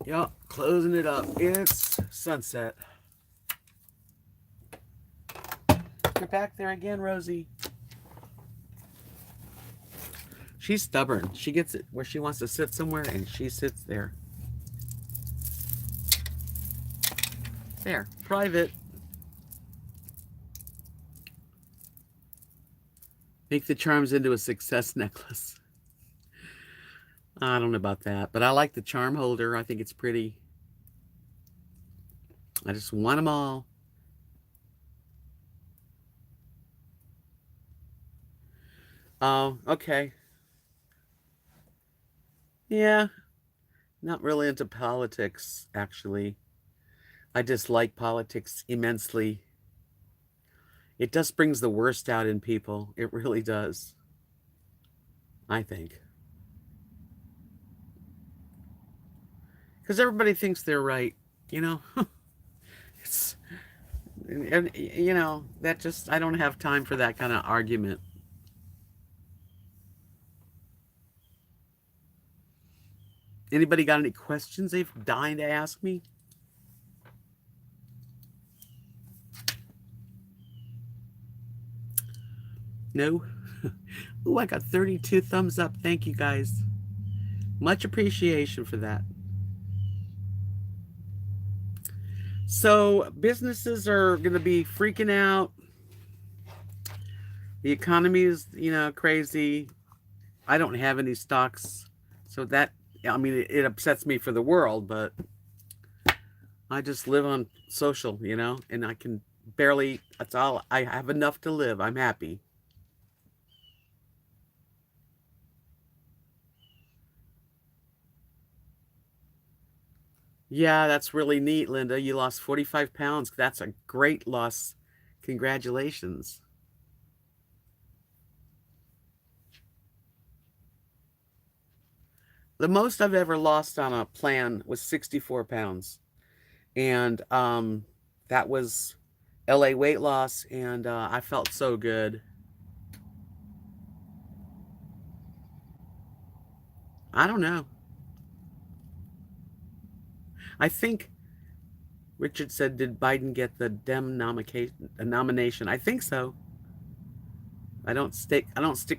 Yep, closing it up. It's sunset. You're back there again, Rosie. She's stubborn. She gets it where she wants to sit somewhere, and she sits there. There, private. Make the charms into a success necklace. I don't know about that, but I like the charm holder. I think it's pretty. I just want them all. Oh, okay. Yeah, not really into politics, actually. I dislike politics immensely. It just brings the worst out in people. It really does. I think. Because everybody thinks they're right, you know? It's, and, you know, that just, I don't have time for that kind of argument. Anybody got any questions they've dying to ask me? No? Oh, I got 32 thumbs up. Thank you, guys. Much appreciation for that. So businesses are going to be freaking out. The economy is, crazy. I don't have any stocks. So that, I mean, it upsets me for the world, but I just live on social, and I can barely, that's all, I have enough to live. I'm happy. Yeah, that's really neat, Linda. You lost 45 pounds. That's a great loss. Congratulations. The most I've ever lost on a plan was 64 pounds. And that was LA weight loss, and I felt so good. I don't know. I think Richard said, did Biden get the Dem nomination? I think so. I don't stick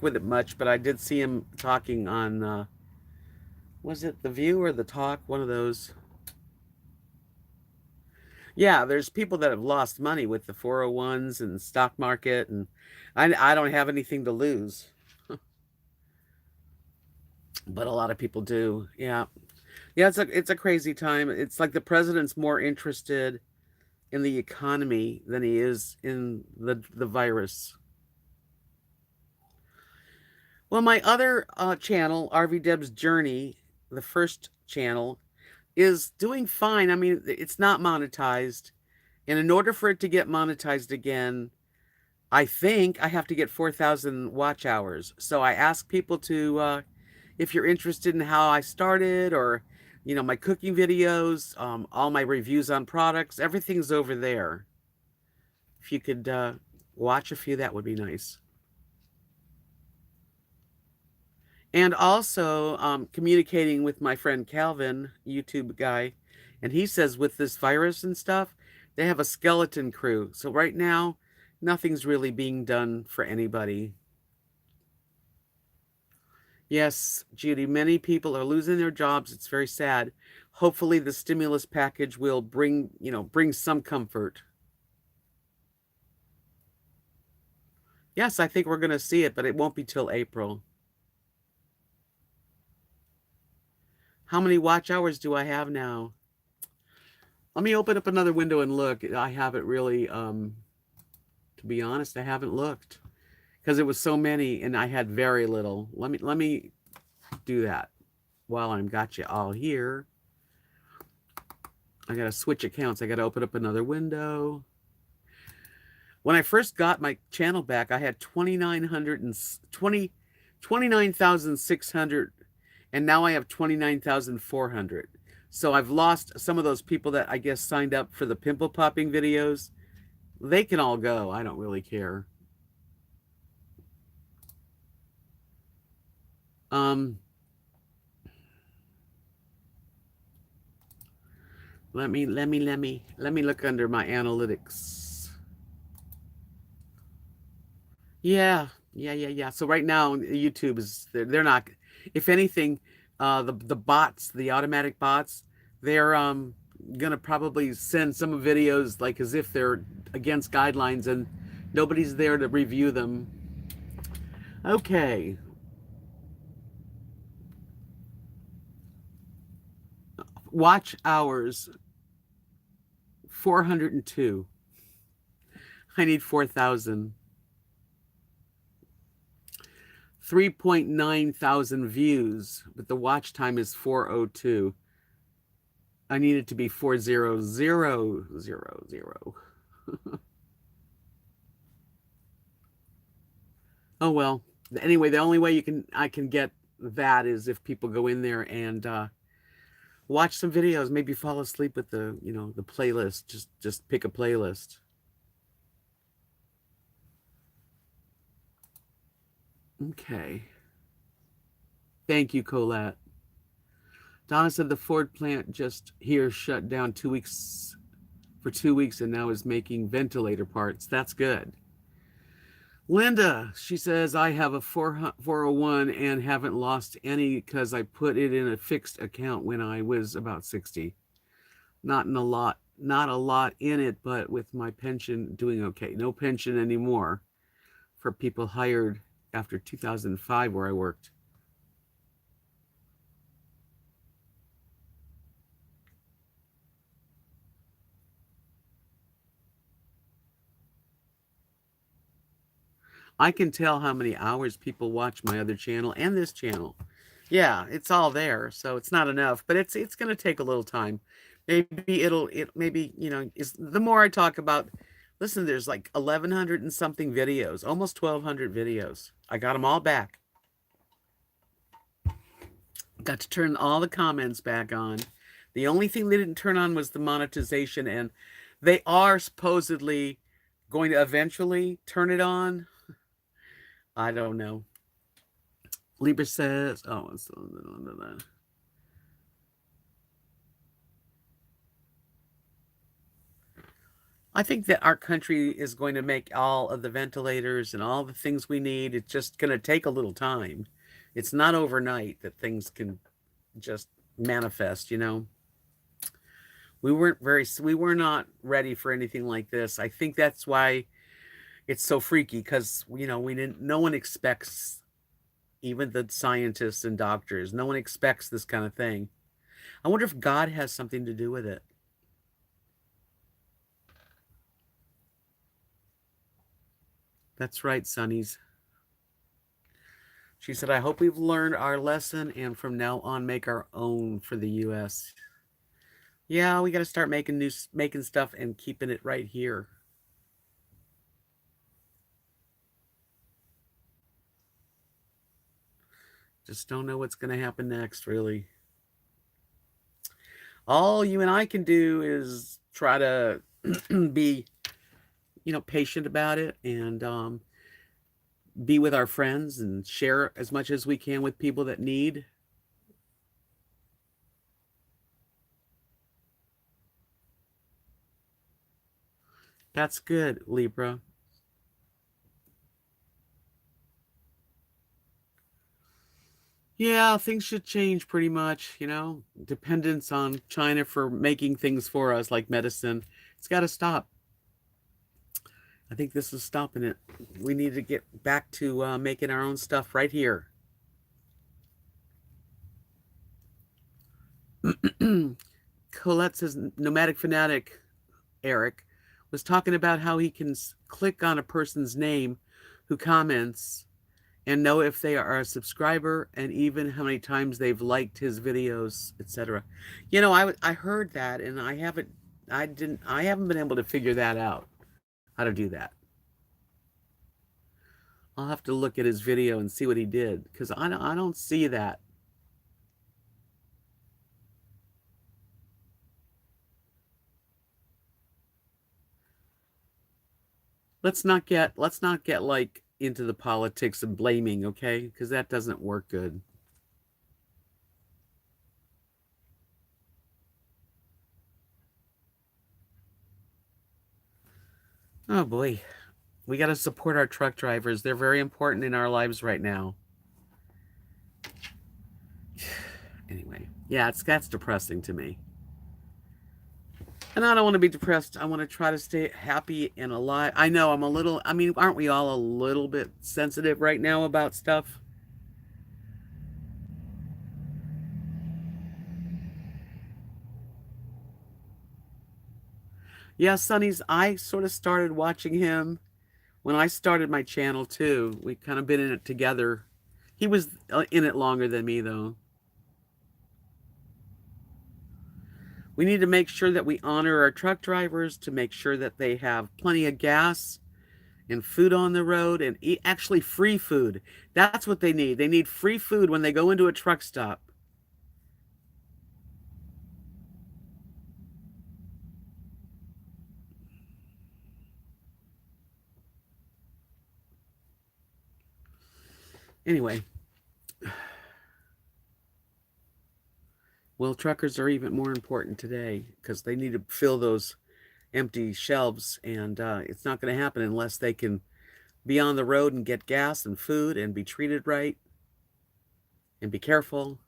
with it much, but I did see him talking on was it The View or The Talk? One of those. Yeah, there's people that have lost money with the 401s and stock market, and I don't have anything to lose. But a lot of people do. Yeah. Yeah, it's a crazy time. It's like the president's more interested in the economy than he is in the virus. Well, my other channel, RV Debs Journey, the first channel, is doing fine. I mean, it's not monetized. And in order for it to get monetized again, I think I have to get 4,000 watch hours. So I ask people to, if you're interested in how I started or, my cooking videos, all my reviews on products, everything's over there. If you could watch a few, that would be nice. And also communicating with my friend Calvin, YouTube guy, and he says with this virus and stuff, they have a skeleton crew. So right now, nothing's really being done for anybody. Yes, Judy, many people are losing their jobs. It's very sad. Hopefully the stimulus package will bring some comfort. Yes, I think we're going to see it, but it won't be till April. How many watch hours do I have now? Let me open up another window and look. I haven't really, to be honest, I haven't looked because it was so many and I had very little. Let me do that while I'm got you all here. I gotta switch accounts. I gotta open up another window. When I first got my channel back, I had 29,600, and now I have 29,400. So I've lost some of those people that I guess signed up for the pimple popping videos. They can all go. I don't really care. Let me look under my analytics. Yeah. So right now YouTube is they're not. If anything, the bots, the automatic bots, they're gonna probably send some videos like as if they're against guidelines and nobody's there to review them. Okay. Watch hours 402. I need 4,000. 3.9 thousand views, but the watch time is 402. I need it to be 40000. Oh well. Anyway, the only way I can get that is if people go in there and watch some videos, maybe fall asleep with the playlist. Just pick a playlist. Okay. Thank you, Colette. Donna said the Ford plant just here shut down 2 weeks for 2 weeks and now is making ventilator parts. That's good. Linda, she says, I have a 401 and haven't lost any because I put it in a fixed account when I was about 60. Not a lot in it, but with my pension doing okay. No pension anymore for people hired after 2005 where I worked. I can tell how many hours people watch my other channel and this channel. Yeah, it's all there, so it's not enough, but it's going to take a little time. Maybe maybe, is the more I talk about, listen, there's like 1,100 and something videos, almost 1,200 videos. I got them all back. Got to turn all the comments back on. The only thing they didn't turn on was the monetization, and they are supposedly going to eventually turn it on. I don't know. Libra says, oh, it's, I think that our country is going to make all of the ventilators and all the things we need. It's just going to take a little time. It's not overnight that things can just manifest, We were not ready for anything like this. I think that's why it's so freaky because, no one expects, even the scientists and doctors, no one expects this kind of thing. I wonder if God has something to do with it. That's right, Sonnies. She said, I hope we've learned our lesson and from now on make our own for the U.S. Yeah, we got to start making stuff and keeping it right here. Just don't know what's going to happen next, really. All you and I can do is try to be, patient about it and be with our friends and share as much as we can with people that need. That's good, Libra. Yeah, things should change pretty much. Dependence on China for making things for us like medicine. It's got to stop. I think this is stopping it. We need to get back to making our own stuff right here. Colette says nomadic fanatic Eric was talking about how he can click on a person's name who comments and know if they are a subscriber and even how many times they've liked his videos, etc. I heard that and I haven't been able to figure that out, how to do that. I'll have to look at his video and see what he did because I don't see that. Let's not get like into the politics and blaming, okay? Because that doesn't work good. Oh boy. We got to support our truck drivers. They're very important in our lives right now. Anyway, yeah, that's depressing to me. And I don't want to be depressed. I want to try to stay happy and alive. I know I mean, aren't we all a little bit sensitive right now about stuff? Yeah, Sonny's, I sort of started watching him when I started my channel too. We kind of been in it together. He was in it longer than me though. We need to make sure that we honor our truck drivers to make sure that they have plenty of gas and food on the road and eat actually free food. That's what they need. They need free food when they go into a truck stop. Anyway, well, truckers are even more important today because they need to fill those empty shelves, and it's not going to happen unless they can be on the road and get gas and food and be treated right and be careful.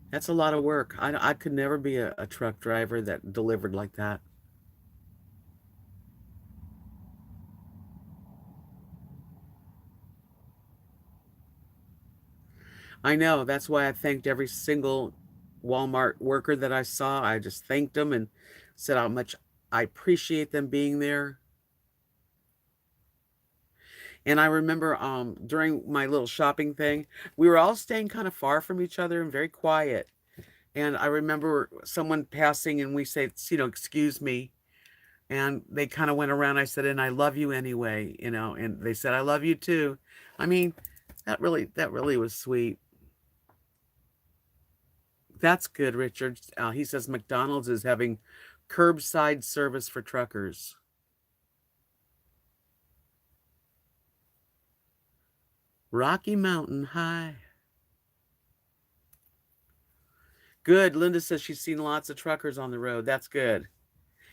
That's a lot of work. I could never be a truck driver that delivered like that. I know. That's why I thanked every single Walmart worker that I saw. I just thanked them and said how much I appreciate them being there. And I remember during my little shopping thing, we were all staying kind of far from each other and very quiet. And I remember someone passing and we said, excuse me. And they kind of went around. I said, and I love you anyway, and they said, I love you too. I mean, that really was sweet. That's good, Richard. He says McDonald's is having curbside service for truckers. Rocky Mountain High. Good. Linda says she's seen lots of truckers on the road. That's good.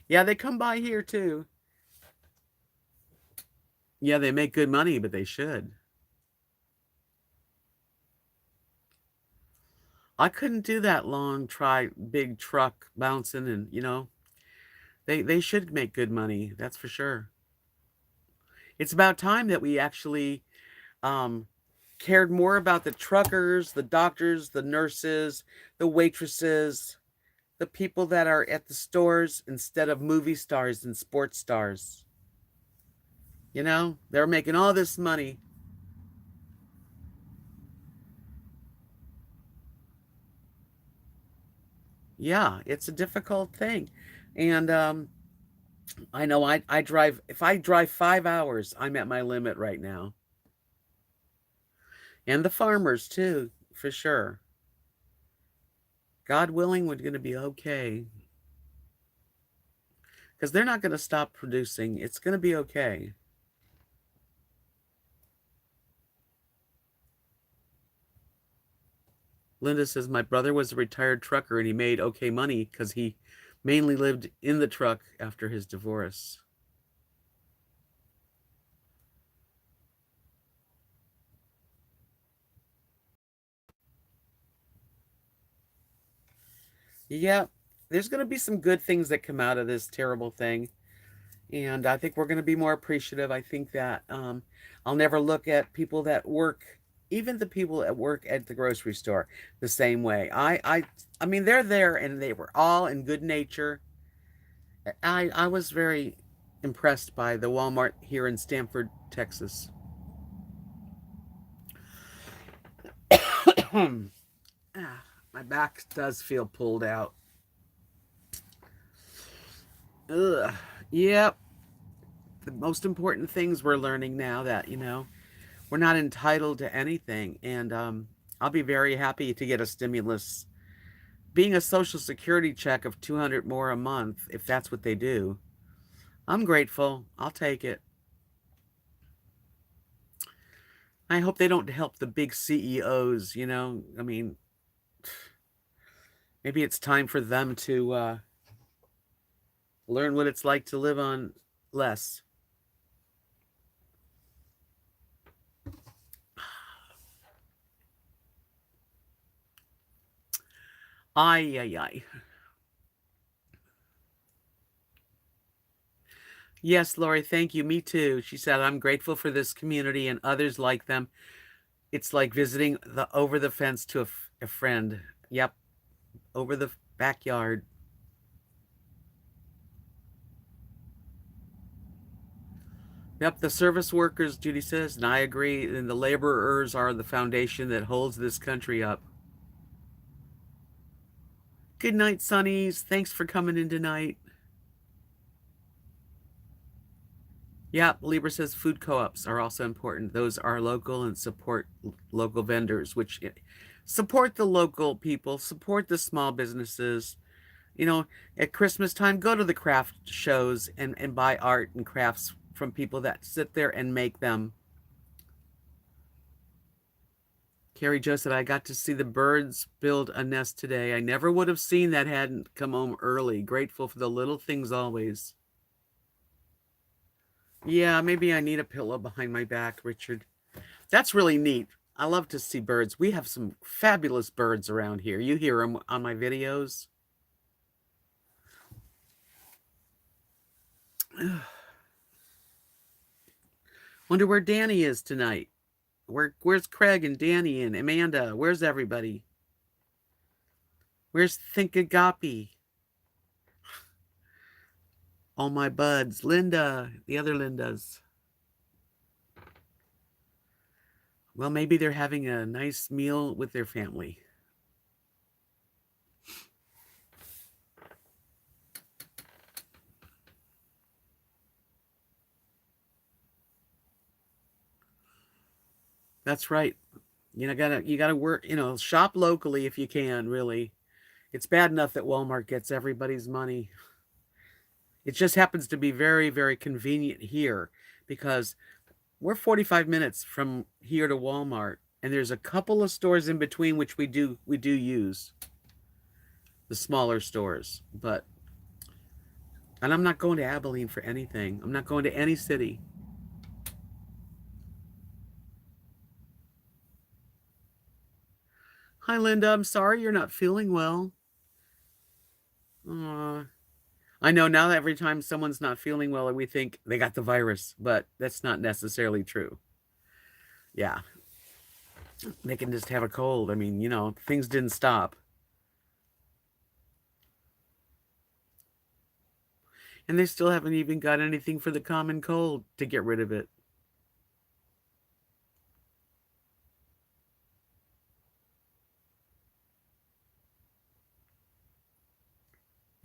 Yeah, they come by here too. Yeah, they make good money, but they should. I couldn't do that long, try big truck bouncing and they should make good money. That's for sure. It's about time that we actually um, cared more about the truckers, the doctors, the nurses, the waitresses, the people that are at the stores instead of movie stars and sports stars. They're making all this money. Yeah, it's a difficult thing. And I know I drive, if I drive 5 hours, I'm at my limit right now. And the farmers too, for sure. God willing, we're going to be okay. Because they're not going to stop producing. It's going to be okay. Linda says, my brother was a retired trucker and he made okay money because he mainly lived in the truck after his divorce. Yeah, there's going to be some good things that come out of this terrible thing. And I think we're going to be more appreciative. I think that I'll never look at people that work, even the people that work at the grocery store, the same way. I mean, they're there and they were all in good nature. I was very impressed by the Walmart here in Stamford, Texas. Ah, my back does feel pulled out. Ugh. Yep. The most important things we're learning now that, we're not entitled to anything. And I'll be very happy to get a stimulus. Being a social security check of 200 more a month, if that's what they do, I'm grateful. I'll take it. I hope they don't help the big CEOs, I mean, maybe it's time for them to learn what it's like to live on less. Ay, ay, ay. Yes, Lori, thank you. Me too. She said, I'm grateful for this community and others like them. It's like visiting the over the fence to a friend. Yep, over the backyard. Yep, the service workers, Judy says, and I agree, and the laborers are the foundation that holds this country up. Good night, Sonnies. Thanks for coming in tonight. Yeah, Libra says food co-ops are also important. Those are local and support local vendors, which support the local people, support the small businesses. At Christmas time, go to the craft shows and buy art and crafts from people that sit there and make them. Carrie Jo said, I got to see the birds build a nest today. I never would have seen that hadn't come home early. Grateful for the little things always. Yeah, maybe I need a pillow behind my back, Richard. That's really neat. I love to see birds. We have some fabulous birds around here. You hear them on my videos. Wonder where Danny is tonight. Where's Craig and Danny and Amanda? Where's everybody? Where's Thinkagapi? All my buds. Linda, the other Lindas. Well, maybe they're having a nice meal with their family. That's right. You gotta work, shop locally if you can, really. It's bad enough that Walmart gets everybody's money. It just happens to be very, very convenient here because we're 45 minutes from here to Walmart, and there's a couple of stores in between which we do use the smaller stores. And I'm not going to Abilene for anything. I'm not going to any city. Hi, Linda. I'm sorry you're not feeling well. I know now that every time someone's not feeling well, we think they got the virus, but that's not necessarily true. Yeah, they can just have a cold. I mean, things didn't stop. And they still haven't even got anything for the common cold to get rid of it.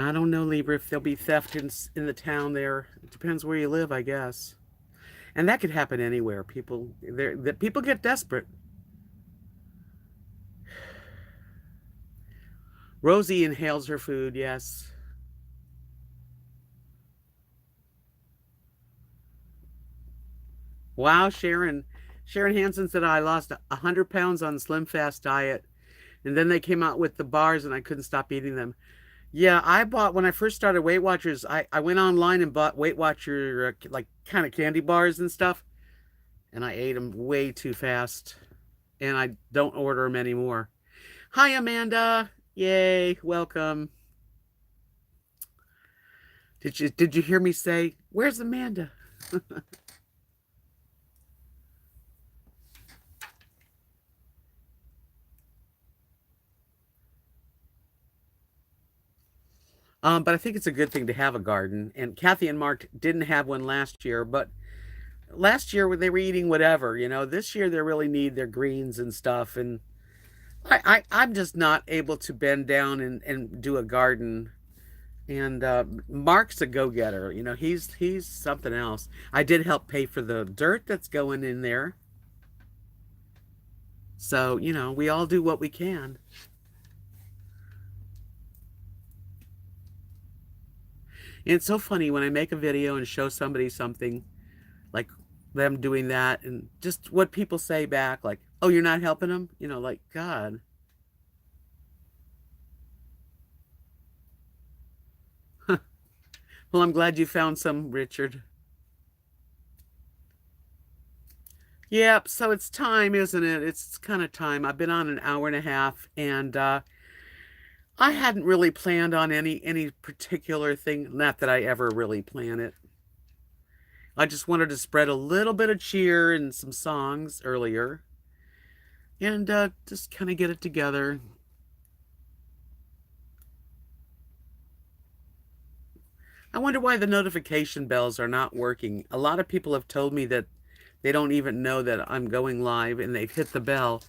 I don't know, Libra, if there'll be theft in the town there. It depends where you live, I guess. And that could happen anywhere. People get desperate. Rosie inhales her food, yes. Wow, Sharon. Sharon Hansen said I lost 100 pounds on Slim Fast diet. And then they came out with the bars and I couldn't stop eating them. Yeah, I bought, when I first started Weight Watchers, I went online and bought Weight Watcher, like kind of candy bars and stuff. And I ate them way too fast. And I don't order them anymore. Hi, Amanda. Yay, welcome. Did you hear me say, where's Amanda? But I think it's a good thing to have a garden. And Kathy and Mark didn't have one last year, but last year they were eating whatever, you know. This year they really need their greens and stuff. And I'm just not able to bend down and do a garden. And Mark's a go-getter, you know. He's something else. I did help pay for the dirt that's going in there. So, you know, we all do what we can. And it's so funny when I make a video and show somebody something, like them doing that, and just what people say back, like, oh, you're not helping them? You know, like, God. Well, I'm glad you found some, Richard. Yep, so it's time, isn't it? It's kind of time. I've been on an hour and a half, and I hadn't really planned on any particular thing. Not that I ever really plan it. I just wanted to spread a little bit of cheer and some songs earlier, and just kind of get it together. I wonder why the notification bells are not working. A lot of people have told me that they don't even know that I'm going live and they've hit the bell,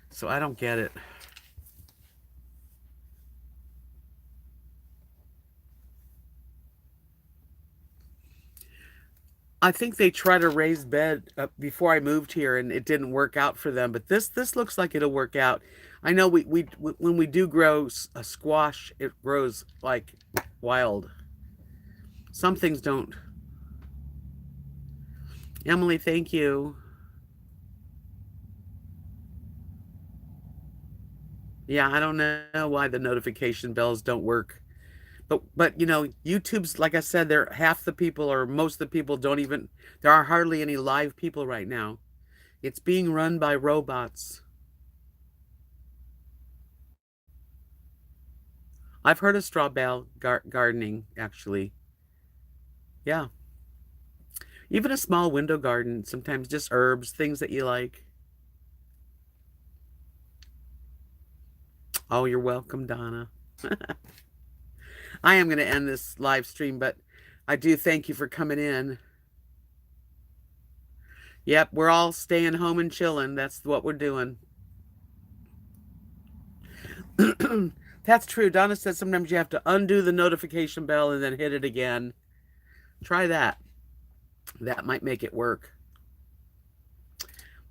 so I don't get it. I think they tried to raise bed before I moved here, and it didn't work out for them. But this looks like it'll work out. I know we when we do grow a squash, it grows like wild. Some things don't. Emily, thank you. Yeah, I don't know why the notification bells don't work. But you know, YouTube's, like I said, there half the people or most of the people don't even, there are hardly any live people right now. It's being run by robots. I've heard of straw bale gardening, actually. Yeah. Even a small window garden, sometimes just herbs, things that you like. Oh, you're welcome, Donna. I am going to end this live stream, but I do thank you for coming in. Yep, we're all staying home and chilling. That's what we're doing. That's true. Donna said sometimes you have to undo the notification bell and then hit it again. Try that. That might make it work.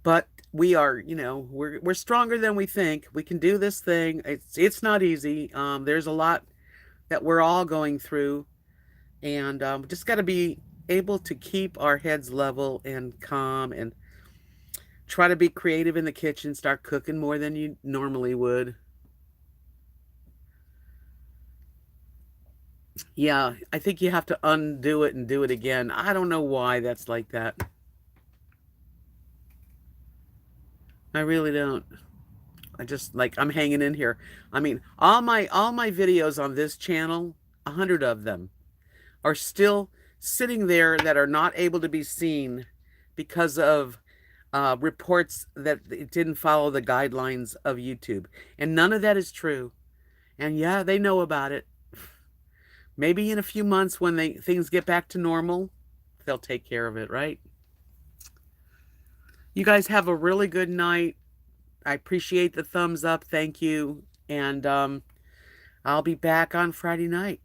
But we are, you know, we're stronger than we think. We can do this thing. It's not easy. There's a lot that we're all going through, and just got to be able to keep our heads level and calm, and try to be creative in the kitchen. Start cooking more than you normally would. Yeah, I think you have to undo it and do it again. I don't know why that's like that. I really don't. I just, like, I'm hanging in here. I mean, all my videos on this channel, 100 of them, are still sitting there that are not able to be seen because of reports that it didn't follow the guidelines of YouTube. And none of that is true. And yeah, they know about it. Maybe in a few months when things get back to normal, they'll take care of it, right? You guys have a really good night. I appreciate the thumbs up. Thank you. And I'll be back on Friday night.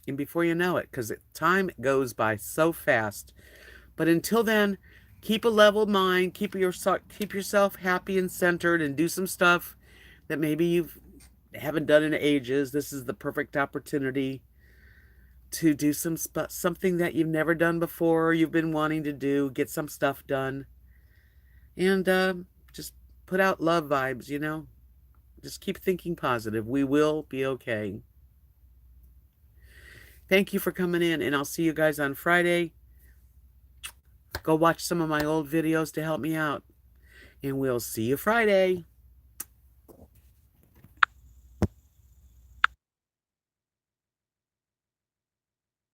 And before you know it, because time goes by so fast. But until then, keep a level mind, keep yourself happy and centered, and do some stuff that maybe you haven't done in ages. This is the perfect opportunity to do something that you've never done before, or you've been wanting to do. Get some stuff done, and just put out love vibes. Just keep thinking positive. We will be okay. Thank you for coming in, and I'll see you guys on Friday. Go watch some of my old videos to help me out, and we'll see you Friday.